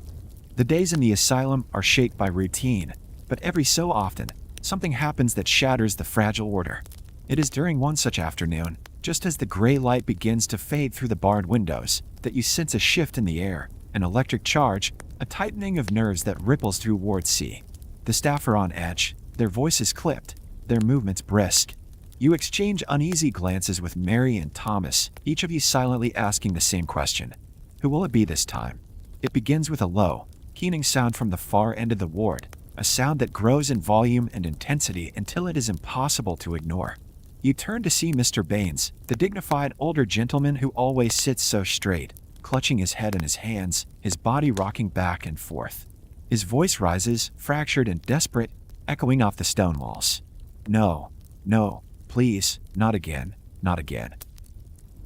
The days in the asylum are shaped by routine, but every so often, something happens that shatters the fragile order. It is during one such afternoon, just as the gray light begins to fade through the barred windows, that you sense a shift in the air, an electric charge, a tightening of nerves that ripples through Ward C. The staff are on edge, their voices clipped, their movements brisk. You exchange uneasy glances with Mary and Thomas, each of you silently asking the same question. Who will it be this time? It begins with a low, keening sound from the far end of the ward, a sound that grows in volume and intensity until it is impossible to ignore. You turn to see Mr. Baines, the dignified older gentleman who always sits so straight, clutching his head in his hands, his body rocking back and forth. His voice rises, fractured and desperate, echoing off the stone walls. No, no, please, not again, not again.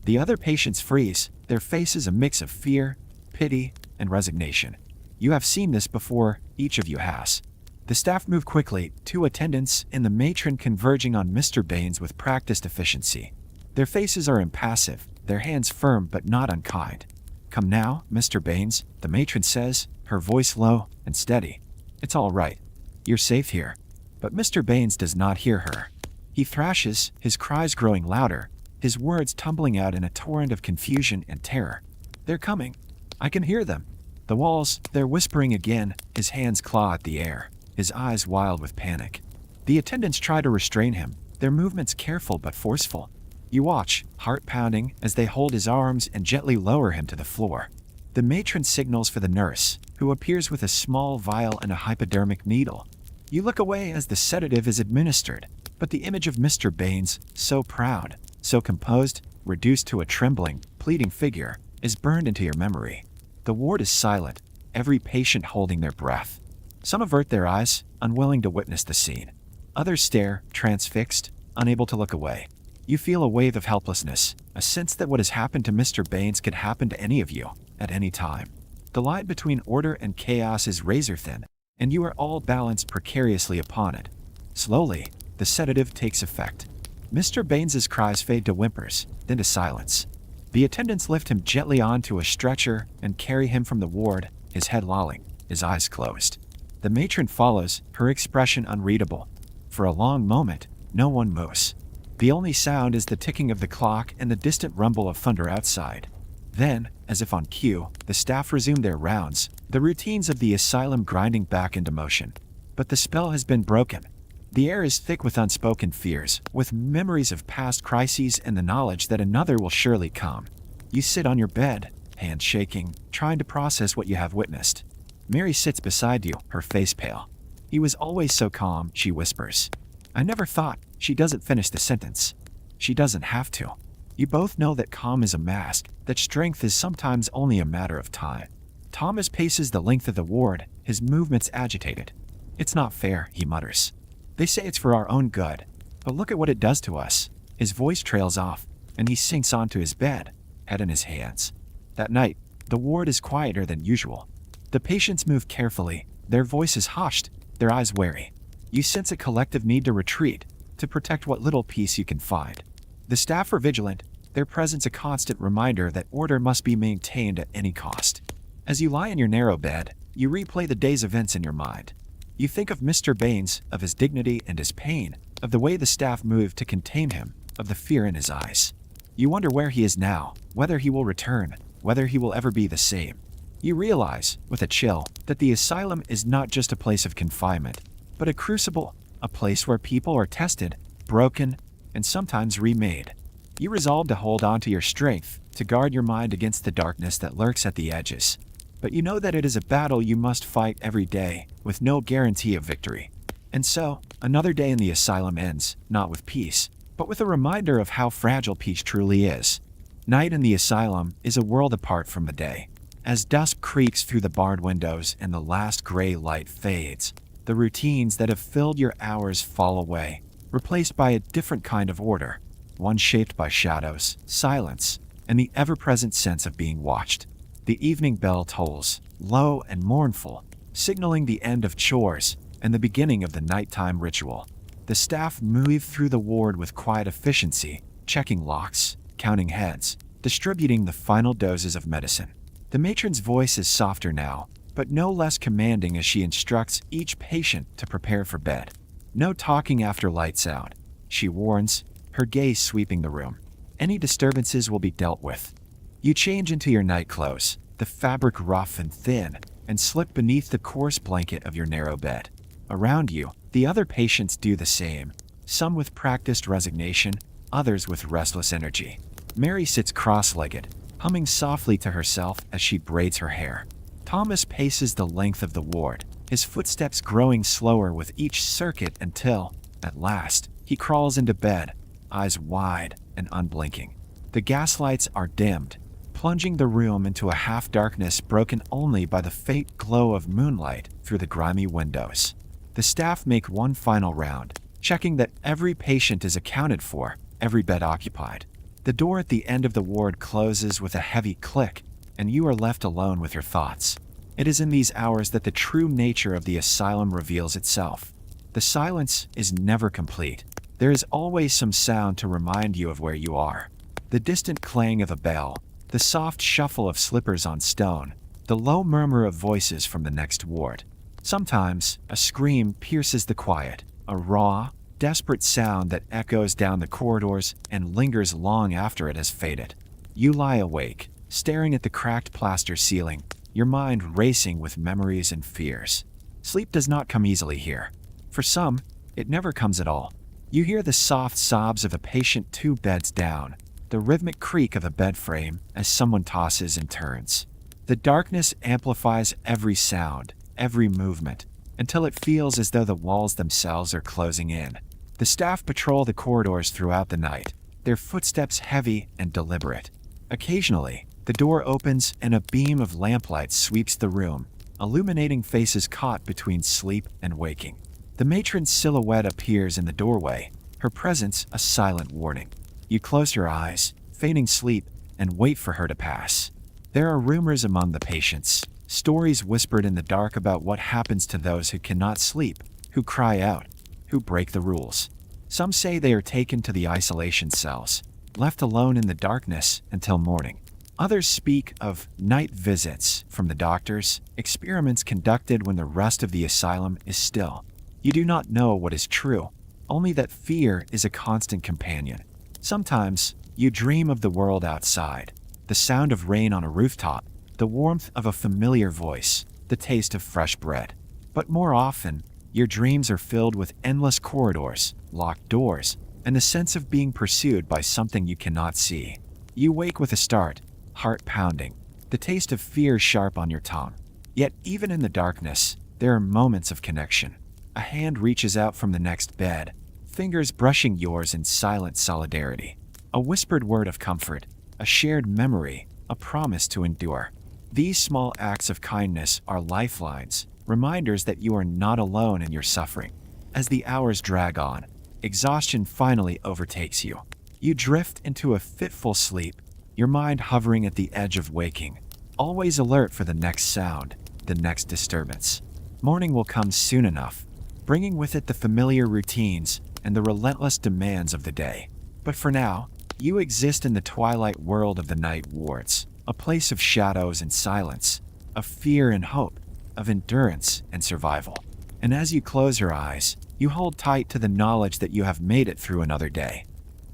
The other patients freeze, their faces a mix of fear, pity, and resignation. You have seen this before, each of you has. The staff move quickly, two attendants and the matron converging on Mr. Baines with practiced efficiency. Their faces are impassive, their hands firm but not unkind. Come now, Mr. Baines, the matron says, her voice low and steady. It's all right. You're safe here. But Mr. Baines does not hear her. He thrashes, his cries growing louder, his words tumbling out in a torrent of confusion and terror. They're coming. I can hear them. The walls, they're whispering again, his hands claw at the air, his eyes wild with panic. The attendants try to restrain him, their movements careful but forceful. You watch, heart pounding, as they hold his arms and gently lower him to the floor. The matron signals for the nurse, who appears with a small vial and a hypodermic needle. You look away as the sedative is administered, but the image of Mr. Baines, so proud, so composed, reduced to a trembling, pleading figure, is burned into your memory. The ward is silent, every patient holding their breath. Some avert their eyes, unwilling to witness the scene. Others stare, transfixed, unable to look away. You feel a wave of helplessness, a sense that what has happened to Mr. Baines could happen to any of you, at any time. The line between order and chaos is razor-thin, and you are all balanced precariously upon it. Slowly, the sedative takes effect. Mr. Baines's cries fade to whimpers, then to silence. The attendants lift him gently onto a stretcher and carry him from the ward, his head lolling, his eyes closed. The matron follows, her expression unreadable. For a long moment, no one moves. The only sound is the ticking of the clock and the distant rumble of thunder outside. Then, as if on cue, the staff resume their rounds, the routines of the asylum grinding back into motion. But the spell has been broken. The air is thick with unspoken fears, with memories of past crises and the knowledge that another will surely come. You sit on your bed, hands shaking, trying to process what you have witnessed. Mary sits beside you, her face pale. "He was always so calm," she whispers. "I never thought." She doesn't finish the sentence. She doesn't have to. You both know that calm is a mask, that strength is sometimes only a matter of time. Thomas paces the length of the ward, his movements agitated. "It's not fair," he mutters. "They say it's for our own good, but look at what it does to us." His voice trails off, and he sinks onto his bed, head in his hands. That night, the ward is quieter than usual. The patients move carefully, their voices hushed, their eyes wary. You sense a collective need to retreat, to protect what little peace you can find. The staff are vigilant, their presence a constant reminder that order must be maintained at any cost. As you lie in your narrow bed, you replay the day's events in your mind. You think of Mr. Baines, of his dignity and his pain, of the way the staff moved to contain him, of the fear in his eyes. You wonder where he is now, whether he will return, whether he will ever be the same. You realize, with a chill, that the asylum is not just a place of confinement, but a crucible, a place where people are tested, broken, and sometimes remade. You resolve to hold on to your strength, to guard your mind against the darkness that lurks at the edges. But you know that it is a battle you must fight every day, with no guarantee of victory. And so, another day in the asylum ends, not with peace, but with a reminder of how fragile peace truly is. Night in the asylum is a world apart from the day. As dusk creaks through the barred windows and the last gray light fades, the routines that have filled your hours fall away, replaced by a different kind of order, one shaped by shadows, silence, and the ever-present sense of being watched. The evening bell tolls, low and mournful, signaling the end of chores and the beginning of the nighttime ritual. The staff move through the ward with quiet efficiency, checking locks, counting heads, distributing the final doses of medicine. The matron's voice is softer now, but no less commanding as she instructs each patient to prepare for bed. "No talking after lights out," she warns, her gaze sweeping the room. "Any disturbances will be dealt with." You change into your night clothes, the fabric rough and thin, and slip beneath the coarse blanket of your narrow bed. Around you, the other patients do the same, some with practiced resignation, others with restless energy. Mary sits cross-legged, humming softly to herself as she braids her hair. Thomas paces the length of the ward, his footsteps growing slower with each circuit until, at last, he crawls into bed, eyes wide and unblinking. The gaslights are dimmed, plunging the room into a half-darkness broken only by the faint glow of moonlight through the grimy windows. The staff make one final round, checking that every patient is accounted for, every bed occupied. The door at the end of the ward closes with a heavy click, and you are left alone with your thoughts. It is in these hours that the true nature of the asylum reveals itself. The silence is never complete. There is always some sound to remind you of where you are. The distant clang of a bell, the soft shuffle of slippers on stone, the low murmur of voices from the next ward. Sometimes, a scream pierces the quiet, a raw, desperate sound that echoes down the corridors and lingers long after it has faded. You lie awake, staring at the cracked plaster ceiling, your mind racing with memories and fears. Sleep does not come easily here. For some, it never comes at all. You hear the soft sobs of a patient 2 beds down, the rhythmic creak of a bed frame as someone tosses and turns. The darkness amplifies every sound, every movement, until it feels as though the walls themselves are closing in. The staff patrol the corridors throughout the night, their footsteps heavy and deliberate. Occasionally, The door opens and a beam of lamplight sweeps the room, illuminating faces caught between sleep and waking. The matron's silhouette appears in the doorway, her presence a silent warning. You close your eyes, feigning sleep, and wait for her to pass. There are rumors among the patients, stories whispered in the dark about what happens to those who cannot sleep, who cry out, who break the rules. Some say they are taken to the isolation cells, left alone in the darkness until morning. Others speak of night visits from the doctors, experiments conducted when the rest of the asylum is still. You do not know what is true, only that fear is a constant companion. Sometimes, you dream of the world outside, the sound of rain on a rooftop, the warmth of a familiar voice, the taste of fresh bread. But more often, your dreams are filled with endless corridors, locked doors, and the sense of being pursued by something you cannot see. You wake with a start, heart pounding, the taste of fear sharp on your tongue. Yet even in the darkness, there are moments of connection. A hand reaches out from the next bed, fingers brushing yours in silent solidarity. A whispered word of comfort, a shared memory, a promise to endure. These small acts of kindness are lifelines, reminders that you are not alone in your suffering. As the hours drag on, exhaustion finally overtakes you. You drift into a fitful sleep, your mind hovering at the edge of waking, always alert for the next sound, the next disturbance. Morning will come soon enough, bringing with it the familiar routines and the relentless demands of the day. But for now, you exist in the twilight world of the night wards, a place of shadows and silence, of fear and hope, of endurance and survival. And as you close your eyes, you hold tight to the knowledge that you have made it through another day.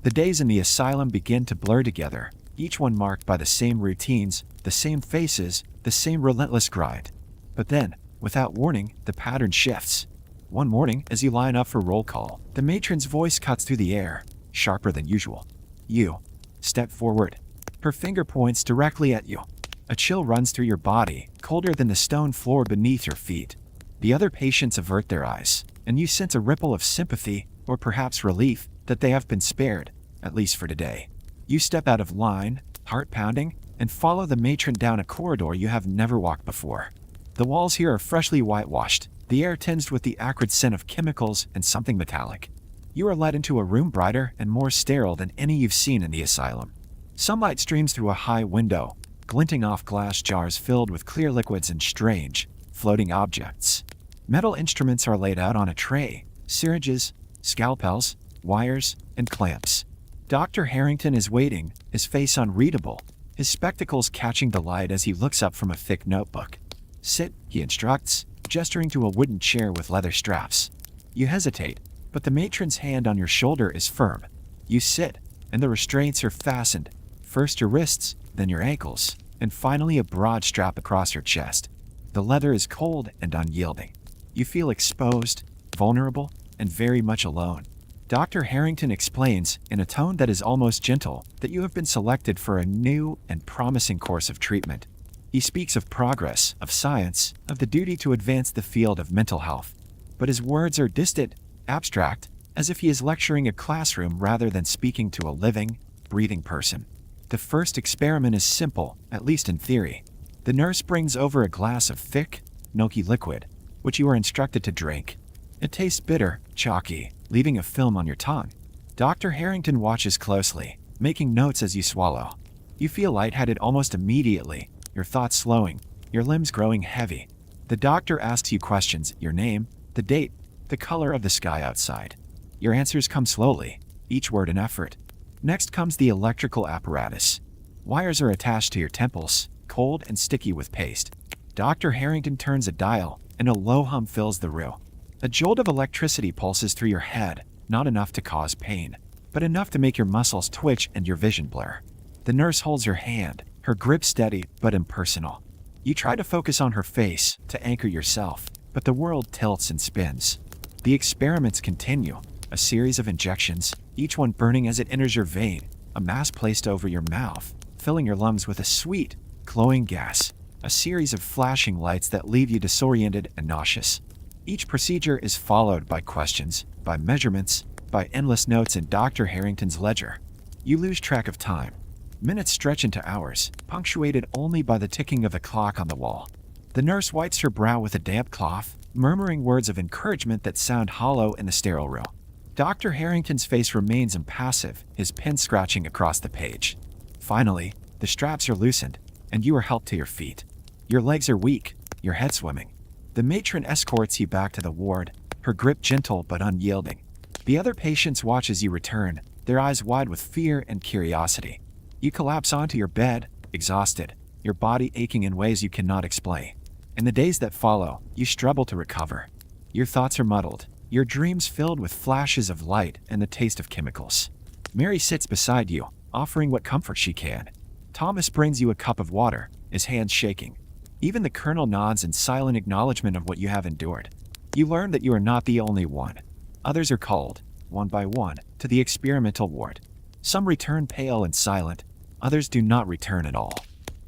The days in the asylum begin to blur together, each one marked by the same routines, the same faces, the same relentless grind. But then, without warning, the pattern shifts. One morning, as you line up for roll call, the matron's voice cuts through the air, sharper than usual. You step forward. Her finger points directly at you. A chill runs through your body, colder than the stone floor beneath your feet. The other patients avert their eyes, and you sense a ripple of sympathy, or perhaps relief, that they have been spared, at least for today. You step out of line, heart pounding, and follow the matron down a corridor you have never walked before. The walls here are freshly whitewashed, the air tinged with the acrid scent of chemicals and something metallic. You are led into a room brighter and more sterile than any you've seen in the asylum. Sunlight streams through a high window, glinting off glass jars filled with clear liquids and strange, floating objects. Metal instruments are laid out on a tray, syringes, scalpels, wires, and clamps. Dr. Harrington is waiting, his face unreadable, his spectacles catching the light as he looks up from a thick notebook. Sit, he instructs, gesturing to a wooden chair with leather straps. You hesitate, but the matron's hand on your shoulder is firm. You sit, and the restraints are fastened, first your wrists, then your ankles, and finally a broad strap across your chest. The leather is cold and unyielding. You feel exposed, vulnerable, and very much alone. Dr. Harrington explains, in a tone that is almost gentle, that you have been selected for a new and promising course of treatment. He speaks of progress, of science, of the duty to advance the field of mental health. But his words are distant, abstract, as if he is lecturing a classroom rather than speaking to a living, breathing person. The first experiment is simple, at least in theory. The nurse brings over a glass of thick, milky liquid, which you are instructed to drink. It tastes bitter, chalky, leaving a film on your tongue. Dr. Harrington watches closely, making notes as you swallow. You feel lightheaded almost immediately, your thoughts slowing, your limbs growing heavy. The doctor asks you questions, your name, the date, the color of the sky outside. Your answers come slowly, each word an effort. Next comes the electrical apparatus. Wires are attached to your temples, cold and sticky with paste. Dr. Harrington turns a dial, and a low hum fills the room. A jolt of electricity pulses through your head, not enough to cause pain, but enough to make your muscles twitch and your vision blur. The nurse holds your hand, her grip steady but impersonal. You try to focus on her face, to anchor yourself, but the world tilts and spins. The experiments continue, a series of injections, each one burning as it enters your vein, a mask placed over your mouth, filling your lungs with a sweet, glowing gas, a series of flashing lights that leave you disoriented and nauseous. Each procedure is followed by questions, by measurements, by endless notes in Dr. Harrington's ledger. You lose track of time. Minutes stretch into hours, punctuated only by the ticking of the clock on the wall. The nurse wipes her brow with a damp cloth, murmuring words of encouragement that sound hollow in the sterile room. Dr. Harrington's face remains impassive, his pen scratching across the page. Finally, the straps are loosened, and you are helped to your feet. Your legs are weak, your head swimming. The matron escorts you back to the ward, her grip gentle but unyielding. The other patients watch as you return, their eyes wide with fear and curiosity. You collapse onto your bed, exhausted, your body aching in ways you cannot explain. In the days that follow, you struggle to recover. Your thoughts are muddled, your dreams filled with flashes of light and the taste of chemicals. Mary sits beside you, offering what comfort she can. Thomas brings you a cup of water, his hands shaking. Even the colonel nods in silent acknowledgement of what you have endured. You learn that you are not the only one. Others are called, one by one, to the experimental ward. Some return pale and silent, others do not return at all.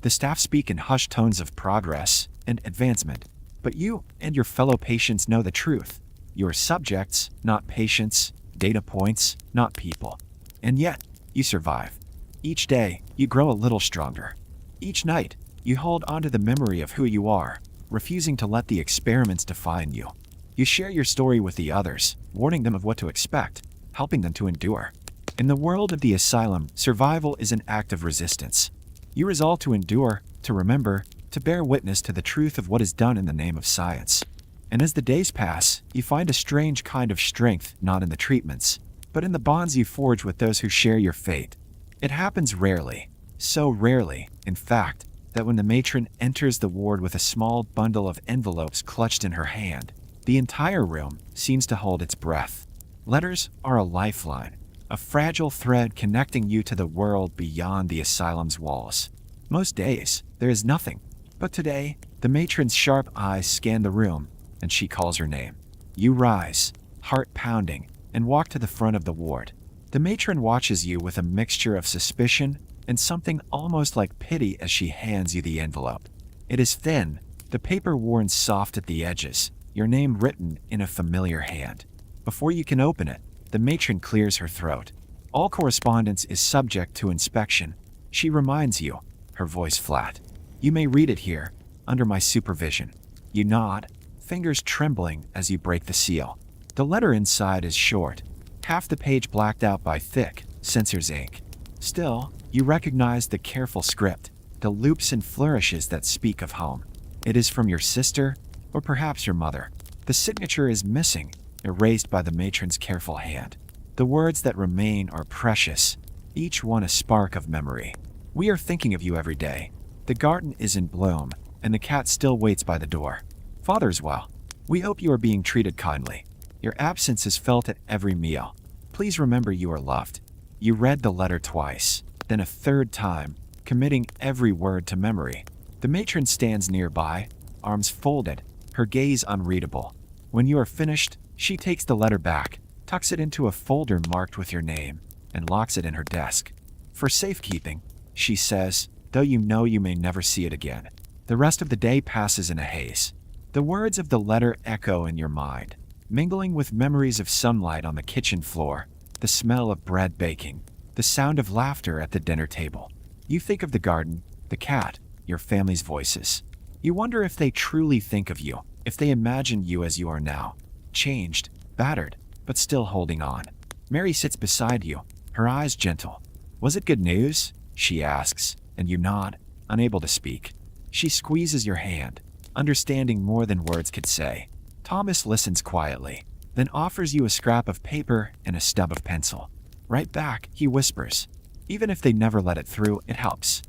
The staff speak in hushed tones of progress and advancement, but you and your fellow patients know the truth. You are subjects, not patients, data points, not people. And yet, you survive. Each day, you grow a little stronger. Each night, you hold onto the memory of who you are, refusing to let the experiments define you. You share your story with the others, warning them of what to expect, helping them to endure. In the world of the asylum, survival is an act of resistance. You resolve to endure, to remember, to bear witness to the truth of what is done in the name of science. And as the days pass, you find a strange kind of strength not in the treatments, but in the bonds you forge with those who share your fate. It happens rarely, so rarely, in fact, that when the matron enters the ward with a small bundle of envelopes clutched in her hand, the entire room seems to hold its breath. Letters are a lifeline, a fragile thread connecting you to the world beyond the asylum's walls. Most days, there is nothing. But today, the matron's sharp eyes scan the room, and she calls her name. You rise, heart pounding, and walk to the front of the ward. The matron watches you with a mixture of suspicion and something almost like pity as she hands you the envelope. It is thin, the paper worn soft at the edges, your name written in a familiar hand. Before you can open it, the matron clears her throat. All correspondence is subject to inspection. She reminds you, her voice flat. You may read it here, under my supervision. You nod, fingers trembling as you break the seal. The letter inside is short, half the page blacked out by thick, censor's ink. Still, you recognize the careful script, the loops and flourishes that speak of home. It is from your sister, or perhaps your mother. The signature is missing, erased by the matron's careful hand. The words that remain are precious, each one a spark of memory. We are thinking of you every day. The garden is in bloom, and the cat still waits by the door. Father's well. We hope you are being treated kindly. Your absence is felt at every meal. Please remember you are loved. You read the letter twice, then a third time, committing every word to memory. The matron stands nearby, arms folded, her gaze unreadable. When you are finished, she takes the letter back, tucks it into a folder marked with your name, and locks it in her desk. For safekeeping, she says, though you know you may never see it again. The rest of the day passes in a haze. The words of the letter echo in your mind, mingling with memories of sunlight on the kitchen floor, the smell of bread baking, the sound of laughter at the dinner table. You think of the garden, the cat, your family's voices. You wonder if they truly think of you, if they imagine you as you are now, changed, battered, but still holding on. Mary sits beside you, her eyes gentle. Was it good news? She asks, and you nod, unable to speak. She squeezes your hand, understanding more than words could say. Thomas listens quietly, then offers you a scrap of paper and a stub of pencil. Right back, he whispers. Even if they never let it through, it helps.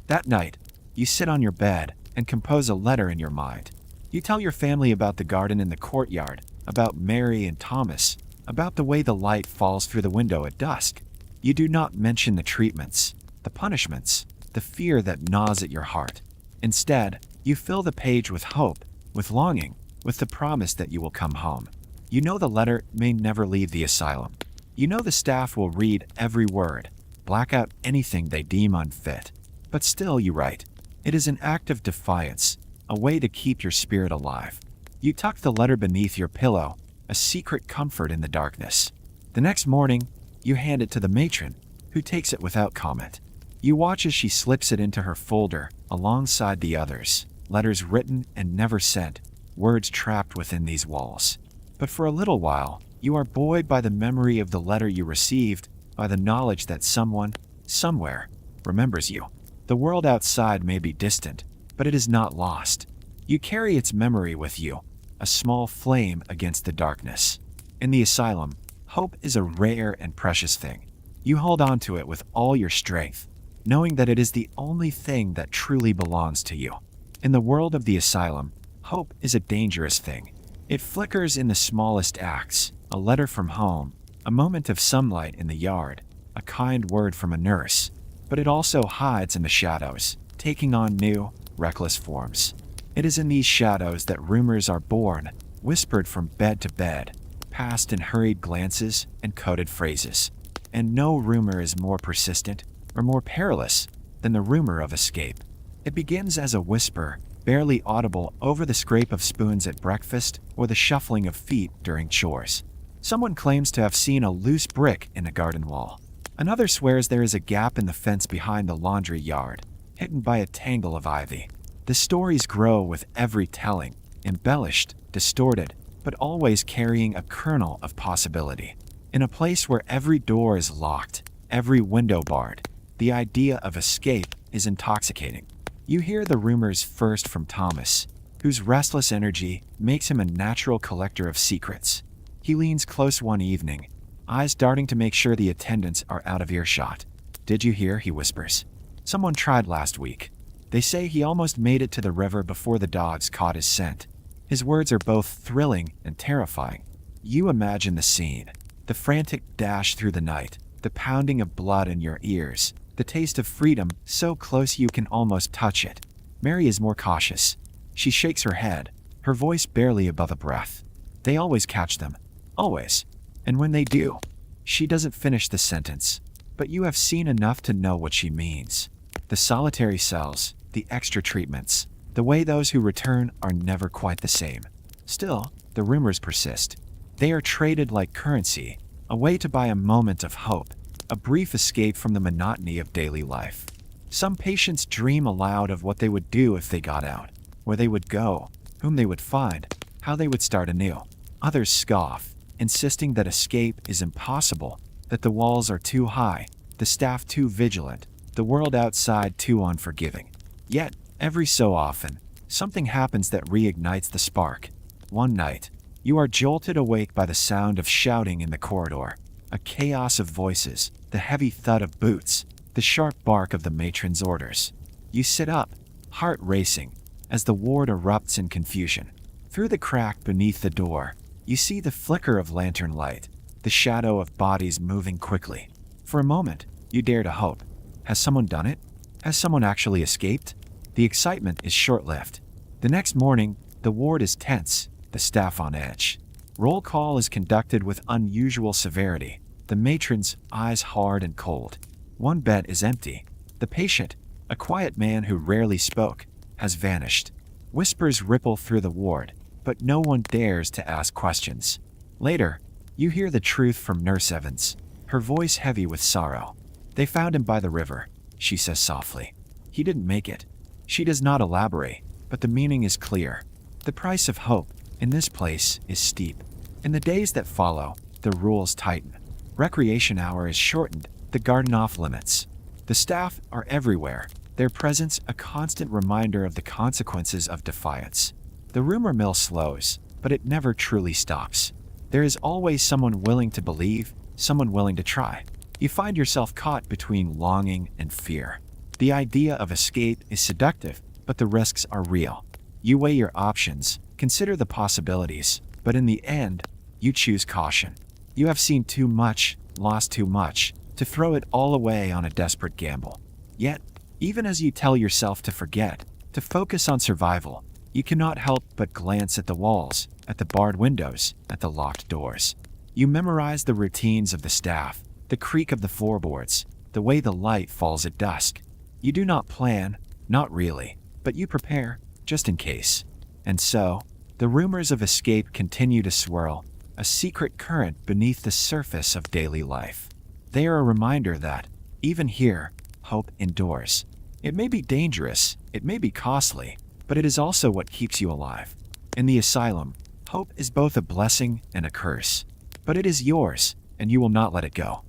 That night, you sit on your bed and compose a letter in your mind. You tell your family about the garden in the courtyard, about Mary and Thomas, about the way the light falls through the window at dusk. You do not mention the treatments, the punishments, the fear that gnaws at your heart. Instead, you fill the page with hope, with longing, with the promise that you will come home. You know the letter may never leave the asylum. You know the staff will read every word, black out anything they deem unfit. But still you write. It is an act of defiance, a way to keep your spirit alive. You tuck the letter beneath your pillow, a secret comfort in the darkness. The next morning, you hand it to the matron, who takes it without comment. You watch as she slips it into her folder alongside the others, letters written and never sent, words trapped within these walls. But for a little while, you are buoyed by the memory of the letter you received, by the knowledge that someone, somewhere, remembers you. The world outside may be distant, but it is not lost. You carry its memory with you, a small flame against the darkness. In the asylum, hope is a rare and precious thing. You hold on to it with all your strength, knowing that it is the only thing that truly belongs to you. In the world of the asylum, hope is a dangerous thing. It flickers in the smallest acts, a letter from home, a moment of sunlight in the yard, a kind word from a nurse. But it also hides in the shadows, taking on new, reckless forms. It is in these shadows that rumors are born, whispered from bed to bed, passed in hurried glances and coded phrases. And no rumor is more persistent or more perilous than the rumor of escape. It begins as a whisper, barely audible over the scrape of spoons at breakfast or the shuffling of feet during chores. Someone claims to have seen a loose brick in a garden wall. Another swears there is a gap in the fence behind the laundry yard, hidden by a tangle of ivy. The stories grow with every telling, embellished, distorted, but always carrying a kernel of possibility. In a place where every door is locked, every window barred, the idea of escape is intoxicating. You hear the rumors first from Thomas, whose restless energy makes him a natural collector of secrets. He leans close one evening, eyes darting to make sure the attendants are out of earshot. "Did you hear?" he whispers. "Someone tried last week. They say he almost made it to the river before the dogs caught his scent." His words are both thrilling and terrifying. You imagine the scene, the frantic dash through the night, the pounding of blood in your ears, the taste of freedom so close you can almost touch it. Mary is more cautious. She shakes her head, her voice barely above a breath. They always catch them. Always. And when they do, she doesn't finish the sentence. But you have seen enough to know what she means. The solitary cells, the extra treatments, the way those who return are never quite the same. Still, the rumors persist. They are traded like currency, a way to buy a moment of hope, a brief escape from the monotony of daily life. Some patients dream aloud of what they would do if they got out, where they would go, whom they would find, how they would start anew. Others scoff, insisting that escape is impossible, that the walls are too high, the staff too vigilant, the world outside too unforgiving. Yet, every so often, something happens that reignites the spark. One night, you are jolted awake by the sound of shouting in the corridor, a chaos of voices, the heavy thud of boots, the sharp bark of the matron's orders. You sit up, heart racing, as the ward erupts in confusion. Through the crack beneath the door, you see the flicker of lantern light, the shadow of bodies moving quickly. For a moment, you dare to hope. Has someone done it? Has someone actually escaped? The excitement is short-lived. The next morning, the ward is tense, the staff on edge. Roll call is conducted with unusual severity, the matron's eyes hard and cold. One bed is empty. The patient, a quiet man who rarely spoke, has vanished. Whispers ripple through the ward, but no one dares to ask questions. Later, you hear the truth from Nurse Evans, her voice heavy with sorrow. "They found him by the river," she says softly. "He didn't make it." She does not elaborate, but the meaning is clear. The price of hope in this place is steep. In the days that follow, the rules tighten. Recreation hour is shortened, the garden off limits. The staff are everywhere, their presence a constant reminder of the consequences of defiance. The rumor mill slows, but it never truly stops. There is always someone willing to believe, someone willing to try. You find yourself caught between longing and fear. The idea of escape is seductive, but the risks are real. You weigh your options, consider the possibilities, but in the end, you choose caution. You have seen too much, lost too much, to throw it all away on a desperate gamble. Yet, even as you tell yourself to forget, to focus on survival, you cannot help but glance at the walls, at the barred windows, at the locked doors. You memorize the routines of the staff, the creak of the floorboards, the way the light falls at dusk. You do not plan, not really, but you prepare, just in case. And so, the rumors of escape continue to swirl, a secret current beneath the surface of daily life. They are a reminder that, even here, hope endures. It may be dangerous, it may be costly, but it is also what keeps you alive. In the asylum, hope is both a blessing and a curse. But it is yours, and you will not let it go.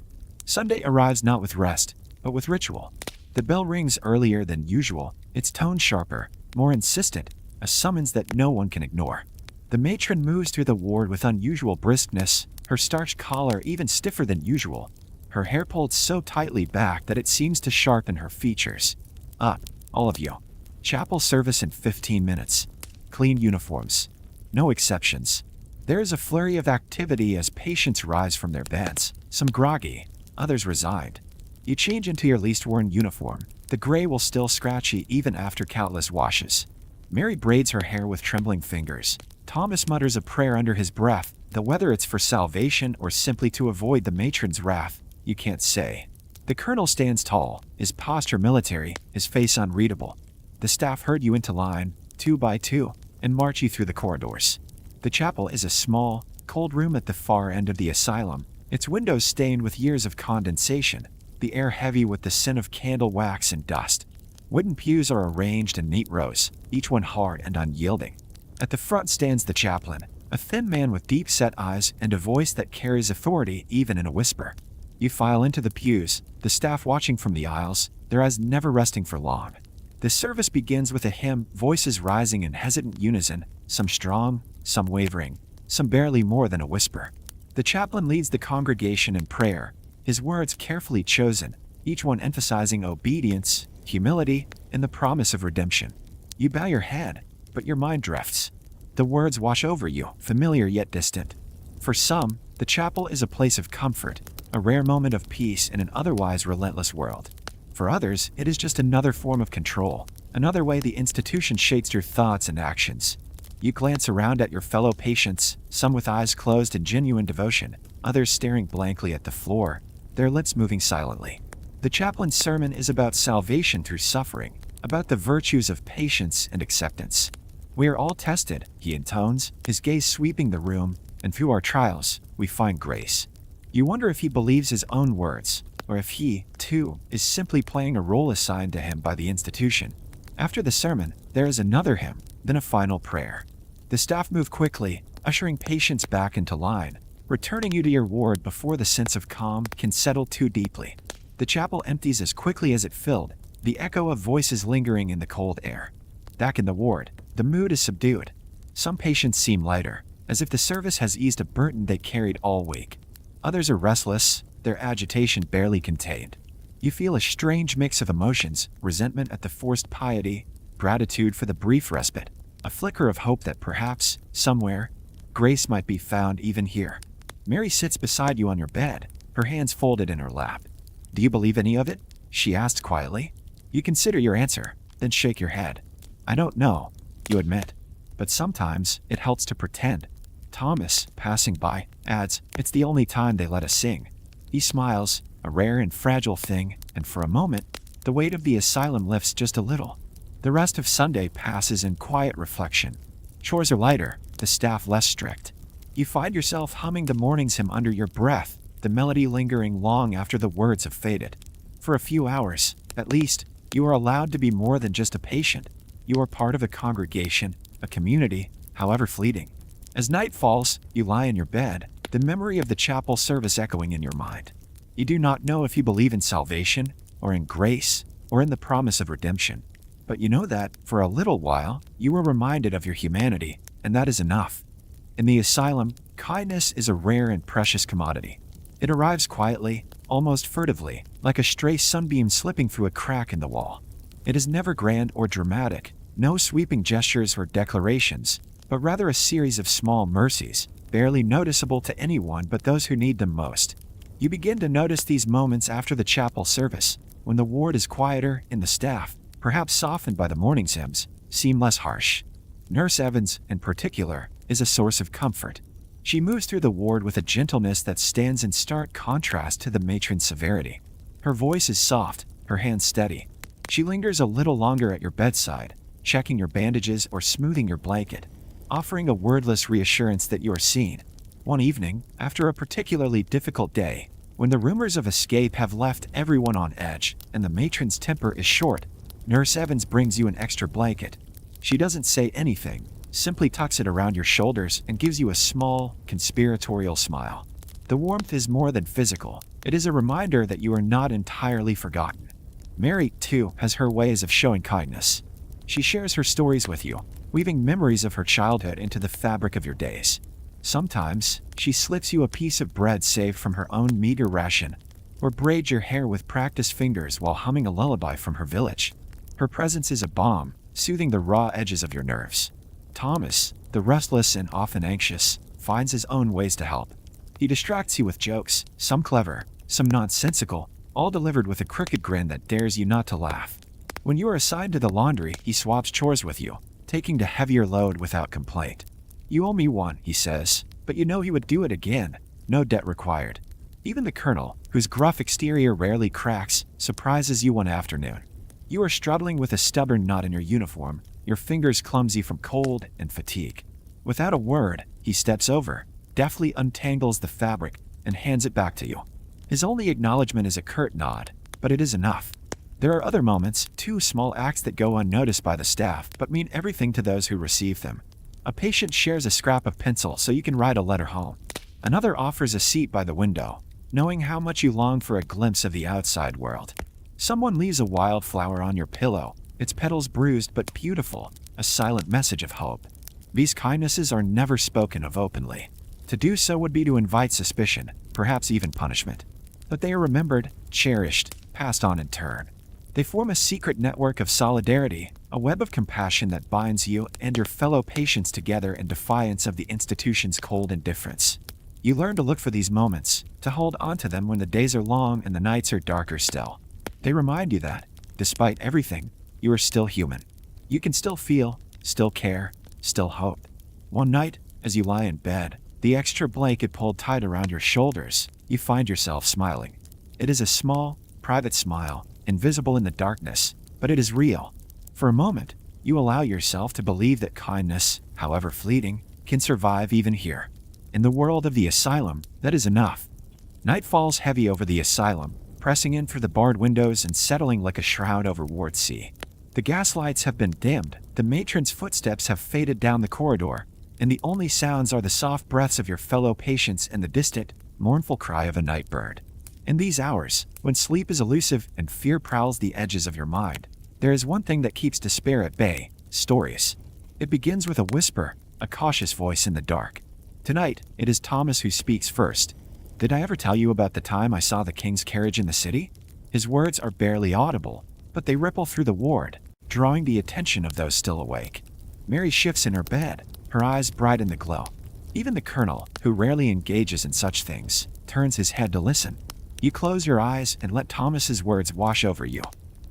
Sunday arrives not with rest, but with ritual. The bell rings earlier than usual, its tone sharper, more insistent, a summons that no one can ignore. The matron moves through the ward with unusual briskness, her starched collar even stiffer than usual, her hair pulled so tightly back that it seems to sharpen her features. Up, all of you. Chapel service in 15 minutes. Clean uniforms. No exceptions. There is a flurry of activity as patients rise from their beds, some groggy, others resigned. You change into your least worn uniform. The gray will still scratchy even after countless washes. Mary braids her hair with trembling fingers. Thomas mutters a prayer under his breath, though whether it's for salvation or simply to avoid the matron's wrath, you can't say. The colonel stands tall, his posture military, his face unreadable. The staff herd you into line, 2 by 2, and march you through the corridors. The chapel is a small, cold room at the far end of the asylum, its windows stained with years of condensation, the air heavy with the scent of candle wax and dust. Wooden pews are arranged in neat rows, each one hard and unyielding. At the front stands the chaplain, a thin man with deep-set eyes and a voice that carries authority even in a whisper. You file into the pews, the staff watching from the aisles, their eyes never resting for long. The service begins with a hymn, voices rising in hesitant unison, some strong, some wavering, some barely more than a whisper. The chaplain leads the congregation in prayer, his words carefully chosen, each one emphasizing obedience, humility, and the promise of redemption. You bow your head, but your mind drifts. The words wash over you, familiar yet distant. For some, the chapel is a place of comfort, a rare moment of peace in an otherwise relentless world. For others, it is just another form of control, another way the institution shapes your thoughts and actions. You glance around at your fellow patients, some with eyes closed in genuine devotion, others staring blankly at the floor, their lips moving silently. The chaplain's sermon is about salvation through suffering, about the virtues of patience and acceptance. We are all tested, he intones, his gaze sweeping the room, and through our trials, we find grace. You wonder if he believes his own words, or if he, too, is simply playing a role assigned to him by the institution. After the sermon, there is another hymn, then a final prayer. The staff move quickly, ushering patients back into line, returning you to your ward before the sense of calm can settle too deeply. The chapel empties as quickly as it filled, the echo of voices lingering in the cold air. Back in the ward, the mood is subdued. Some patients seem lighter, as if the service has eased a burden they carried all week. Others are restless, their agitation barely contained. You feel a strange mix of emotions, resentment at the forced piety, gratitude for the brief respite, a flicker of hope that perhaps, somewhere, grace might be found even here. Mary sits beside you on your bed, her hands folded in her lap. Do you believe any of it? She asks quietly. You consider your answer, then shake your head. I don't know, you admit, but sometimes it helps to pretend. Thomas, passing by, adds, it's the only time they let us sing. He smiles, a rare and fragile thing, and for a moment, the weight of the asylum lifts just a little. The rest of Sunday passes in quiet reflection. Chores are lighter, the staff less strict. You find yourself humming the morning's hymn under your breath, the melody lingering long after the words have faded. For a few hours, at least, you are allowed to be more than just a patient. You are part of a congregation, a community, however fleeting. As night falls, you lie in your bed, the memory of the chapel service echoing in your mind. You do not know if you believe in salvation, or in grace, or in the promise of redemption. But you know that, for a little while, you were reminded of your humanity, and that is enough. In the asylum, kindness is a rare and precious commodity. It arrives quietly, almost furtively, like a stray sunbeam slipping through a crack in the wall. It is never grand or dramatic, no sweeping gestures or declarations, but rather a series of small mercies, barely noticeable to anyone but those who need them most. You begin to notice these moments after the chapel service, when the ward is quieter and the staff, perhaps softened by the morning's hymns, seem less harsh. Nurse Evans, in particular, is a source of comfort. She moves through the ward with a gentleness that stands in stark contrast to the matron's severity. Her voice is soft, her hands steady. She lingers a little longer at your bedside, checking your bandages or smoothing your blanket, offering a wordless reassurance that you are seen. One evening, after a particularly difficult day, When the rumors of escape have left everyone on edge and the matron's temper is short, Nurse Evans brings you an extra blanket. She doesn't say anything, simply tucks it around your shoulders and gives you a small, conspiratorial smile. The warmth is more than physical. It is a reminder that you are not entirely forgotten. Mary, too, has her ways of showing kindness. She shares her stories with you, weaving memories of her childhood into the fabric of your days. Sometimes, she slips you a piece of bread saved from her own meager ration, or braids your hair with practiced fingers while humming a lullaby from her village. Her presence is a balm, soothing the raw edges of your nerves. Thomas, the restless and often anxious, finds his own ways to help. He distracts you with jokes, some clever, some nonsensical, all delivered with a crooked grin that dares you not to laugh. When you are assigned to the laundry, he swaps chores with you, taking the heavier load without complaint. "You owe me one," he says, but you know he would do it again, no debt required. Even the colonel, whose gruff exterior rarely cracks, surprises you one afternoon. You are struggling with a stubborn knot in your uniform, your fingers clumsy from cold and fatigue. Without a word, he steps over, deftly untangles the fabric, and hands it back to you. His only acknowledgement is a curt nod, but it is enough. There are other moments, two small acts that go unnoticed by the staff but mean everything to those who receive them. A patient shares a scrap of pencil so you can write a letter home. Another offers a seat by the window, knowing how much you long for a glimpse of the outside world. Someone leaves a wildflower on your pillow, its petals bruised but beautiful, a silent message of hope. These kindnesses are never spoken of openly. To do so would be to invite suspicion, perhaps even punishment. But they are remembered, cherished, passed on in turn. They form a secret network of solidarity, a web of compassion that binds you and your fellow patients together in defiance of the institution's cold indifference. You learn to look for these moments, to hold on to them when the days are long and the nights are darker still. They remind you that, despite everything, you are still human. You can still feel, still care, still hope. One night, as you lie in bed, the extra blanket pulled tight around your shoulders, you find yourself smiling. It is a small, private smile, invisible in the darkness, but it is real. For a moment, you allow yourself to believe that kindness, however fleeting, can survive even here. In the world of the asylum, that is enough. Night falls heavy over the asylum, pressing in through the barred windows and settling like a shroud over Ward C. The gas lights have been dimmed, the matron's footsteps have faded down the corridor, and the only sounds are the soft breaths of your fellow patients and the distant, mournful cry of a night bird. In these hours, when sleep is elusive and fear prowls the edges of your mind, there is one thing that keeps despair at bay: stories. It begins with a whisper, a cautious voice in the dark. Tonight, it is Thomas who speaks first. "Did I ever tell you about the time I saw the king's carriage in the city?" His words are barely audible, but they ripple through the ward, drawing the attention of those still awake. Mary shifts in her bed, her eyes bright in the glow. Even the colonel, who rarely engages in such things, turns his head to listen. You close your eyes and let Thomas's words wash over you.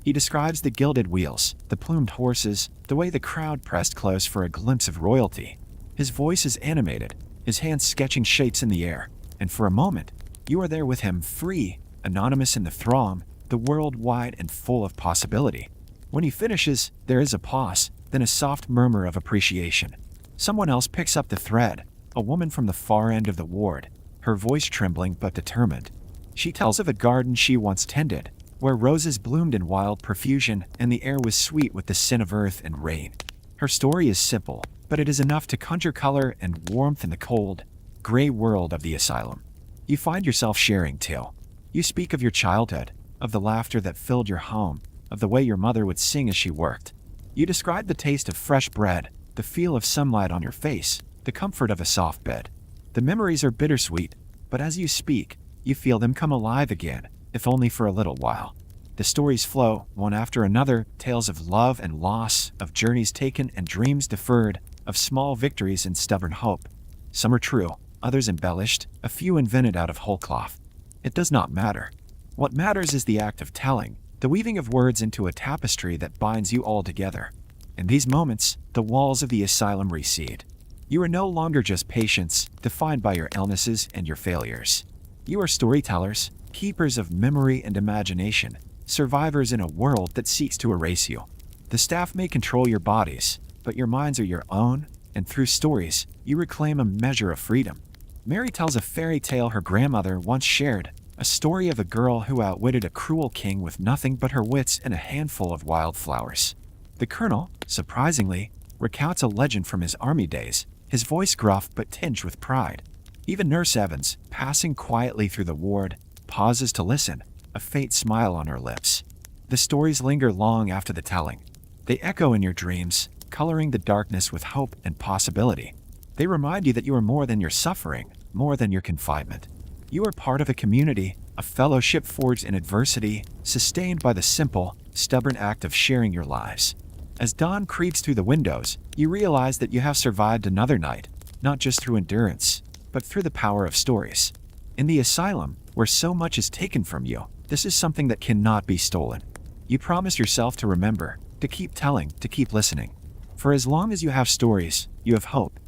He describes the gilded wheels, the plumed horses, the way the crowd pressed close for a glimpse of royalty. His voice is animated, his hands sketching shapes in the air, and for a moment, you are there with him, free, anonymous in the throng, the world wide and full of possibility. When he finishes, there is a pause, then a soft murmur of appreciation. Someone else picks up the thread, a woman from the far end of the ward, her voice trembling but determined. She tells of a garden she once tended, where roses bloomed in wild profusion and the air was sweet with the scent of earth and rain. Her story is simple, but it is enough to conjure color and warmth in the cold, gray world of the asylum. You find yourself sharing too. You speak of your childhood, of the laughter that filled your home, of the way your mother would sing as she worked. You describe the taste of fresh bread, the feel of sunlight on your face, the comfort of a soft bed. The memories are bittersweet, but as you speak, you feel them come alive again, if only for a little while. The stories flow, one after another, tales of love and loss, of journeys taken and dreams deferred, of small victories and stubborn hope. Some are true, others embellished, a few invented out of whole cloth. It does not matter. What matters is the act of telling, the weaving of words into a tapestry that binds you all together. In these moments, the walls of the asylum recede. You are no longer just patients, defined by your illnesses and your failures. You are storytellers, keepers of memory and imagination, survivors in a world that seeks to erase you. The staff may control your bodies, but your minds are your own, and through stories, you reclaim a measure of freedom. Mary tells a fairy tale her grandmother once shared, A story of a girl who outwitted a cruel king with nothing but her wits and a handful of wildflowers. The colonel, surprisingly, recounts a legend from his army days, his voice gruff but tinged with pride. Even Nurse Evans, passing quietly through the ward, pauses to listen, a faint smile on her lips. The stories linger long after the telling. They echo in your dreams, coloring the darkness with hope and possibility. They remind you that you are more than your suffering, more than your confinement. You are part of a community, a fellowship forged in adversity, sustained by the simple, stubborn act of sharing your lives. As dawn creeps through the windows, you realize that you have survived another night, not just through endurance, but through the power of stories. In the asylum, where so much is taken from you, this is something that cannot be stolen. You promise yourself to remember, to keep telling, to keep listening. For as long as you have stories, you have hope.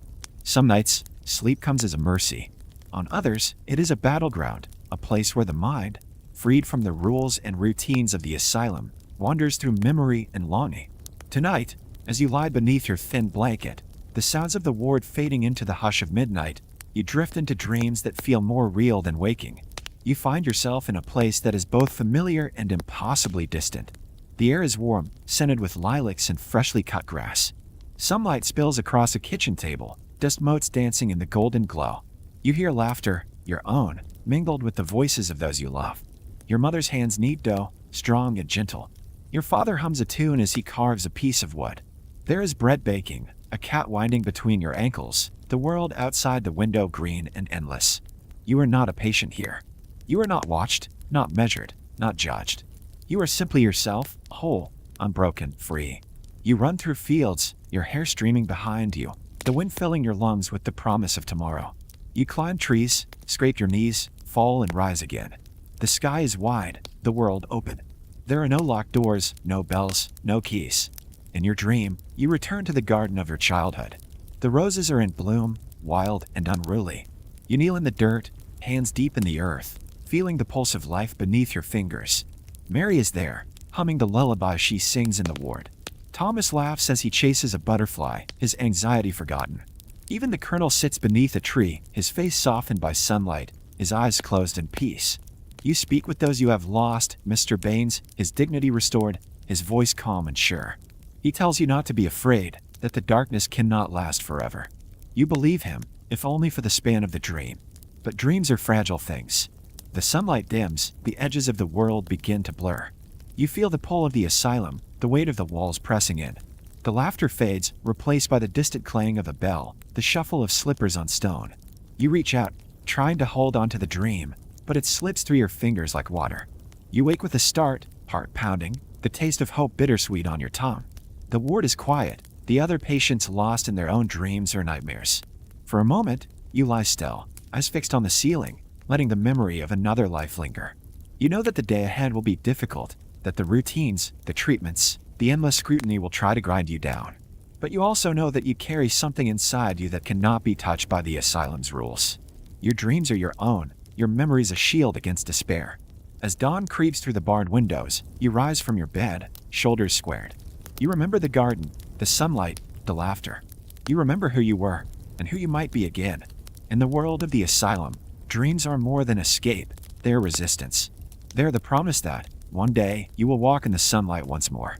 Some nights, sleep comes as a mercy. On others, it is a battleground, a place where the mind, freed from the rules and routines of the asylum, wanders through memory and longing. Tonight, as you lie beneath your thin blanket, the sounds of the ward fading into the hush of midnight, you drift into dreams that feel more real than waking. You find yourself in a place that is both familiar and impossibly distant. The air is warm, scented with lilacs and freshly cut grass. Sunlight spills across a kitchen table, dust motes dancing in the golden glow. You hear laughter, your own, mingled with the voices of those you love. Your mother's hands knead dough, strong and gentle. Your father hums a tune as he carves a piece of wood. There is bread baking, a cat winding between your ankles, the world outside the window green and endless. You are not a patient here. You are not watched, not measured, not judged. You are simply yourself, whole, unbroken, free. You run through fields, your hair streaming behind you, the wind filling your lungs with the promise of tomorrow. You climb trees, scrape your knees, fall and rise again. The sky is wide, the world open. There are no locked doors, no bells, no keys. In your dream, you return to the garden of your childhood. The roses are in bloom, wild and unruly. You kneel in the dirt, hands deep in the earth, feeling the pulse of life beneath your fingers. Mary is there, humming the lullaby she sings in the ward. Thomas laughs as he chases a butterfly, his anxiety forgotten. Even the colonel sits beneath a tree, his face softened by sunlight, his eyes closed in peace. You speak with those you have lost, Mr. Baines, his dignity restored, his voice calm and sure. He tells you not to be afraid, that the darkness cannot last forever. You believe him, if only for the span of the dream. But dreams are fragile things. The sunlight dims, the edges of the world begin to blur. You feel the pull of the asylum, the weight of the walls pressing in. The laughter fades, replaced by the distant clang of a bell, the shuffle of slippers on stone. You reach out, trying to hold on to the dream, but it slips through your fingers like water. You wake with a start, heart pounding, the taste of hope bittersweet on your tongue. The ward is quiet, the other patients lost in their own dreams or nightmares. For a moment, you lie still, eyes fixed on the ceiling, letting the memory of another life linger. You know that the day ahead will be difficult, that the routines, the treatments, the endless scrutiny will try to grind you down. But you also know that you carry something inside you that cannot be touched by the asylum's rules. Your dreams are your own, your memories a shield against despair. As dawn creeps through the barred windows, you rise from your bed, shoulders squared. You remember the garden, the sunlight, the laughter. You remember who you were, and who you might be again. In the world of the asylum, dreams are more than escape, they are resistance. They are the promise that, one day, you will walk in the sunlight once more.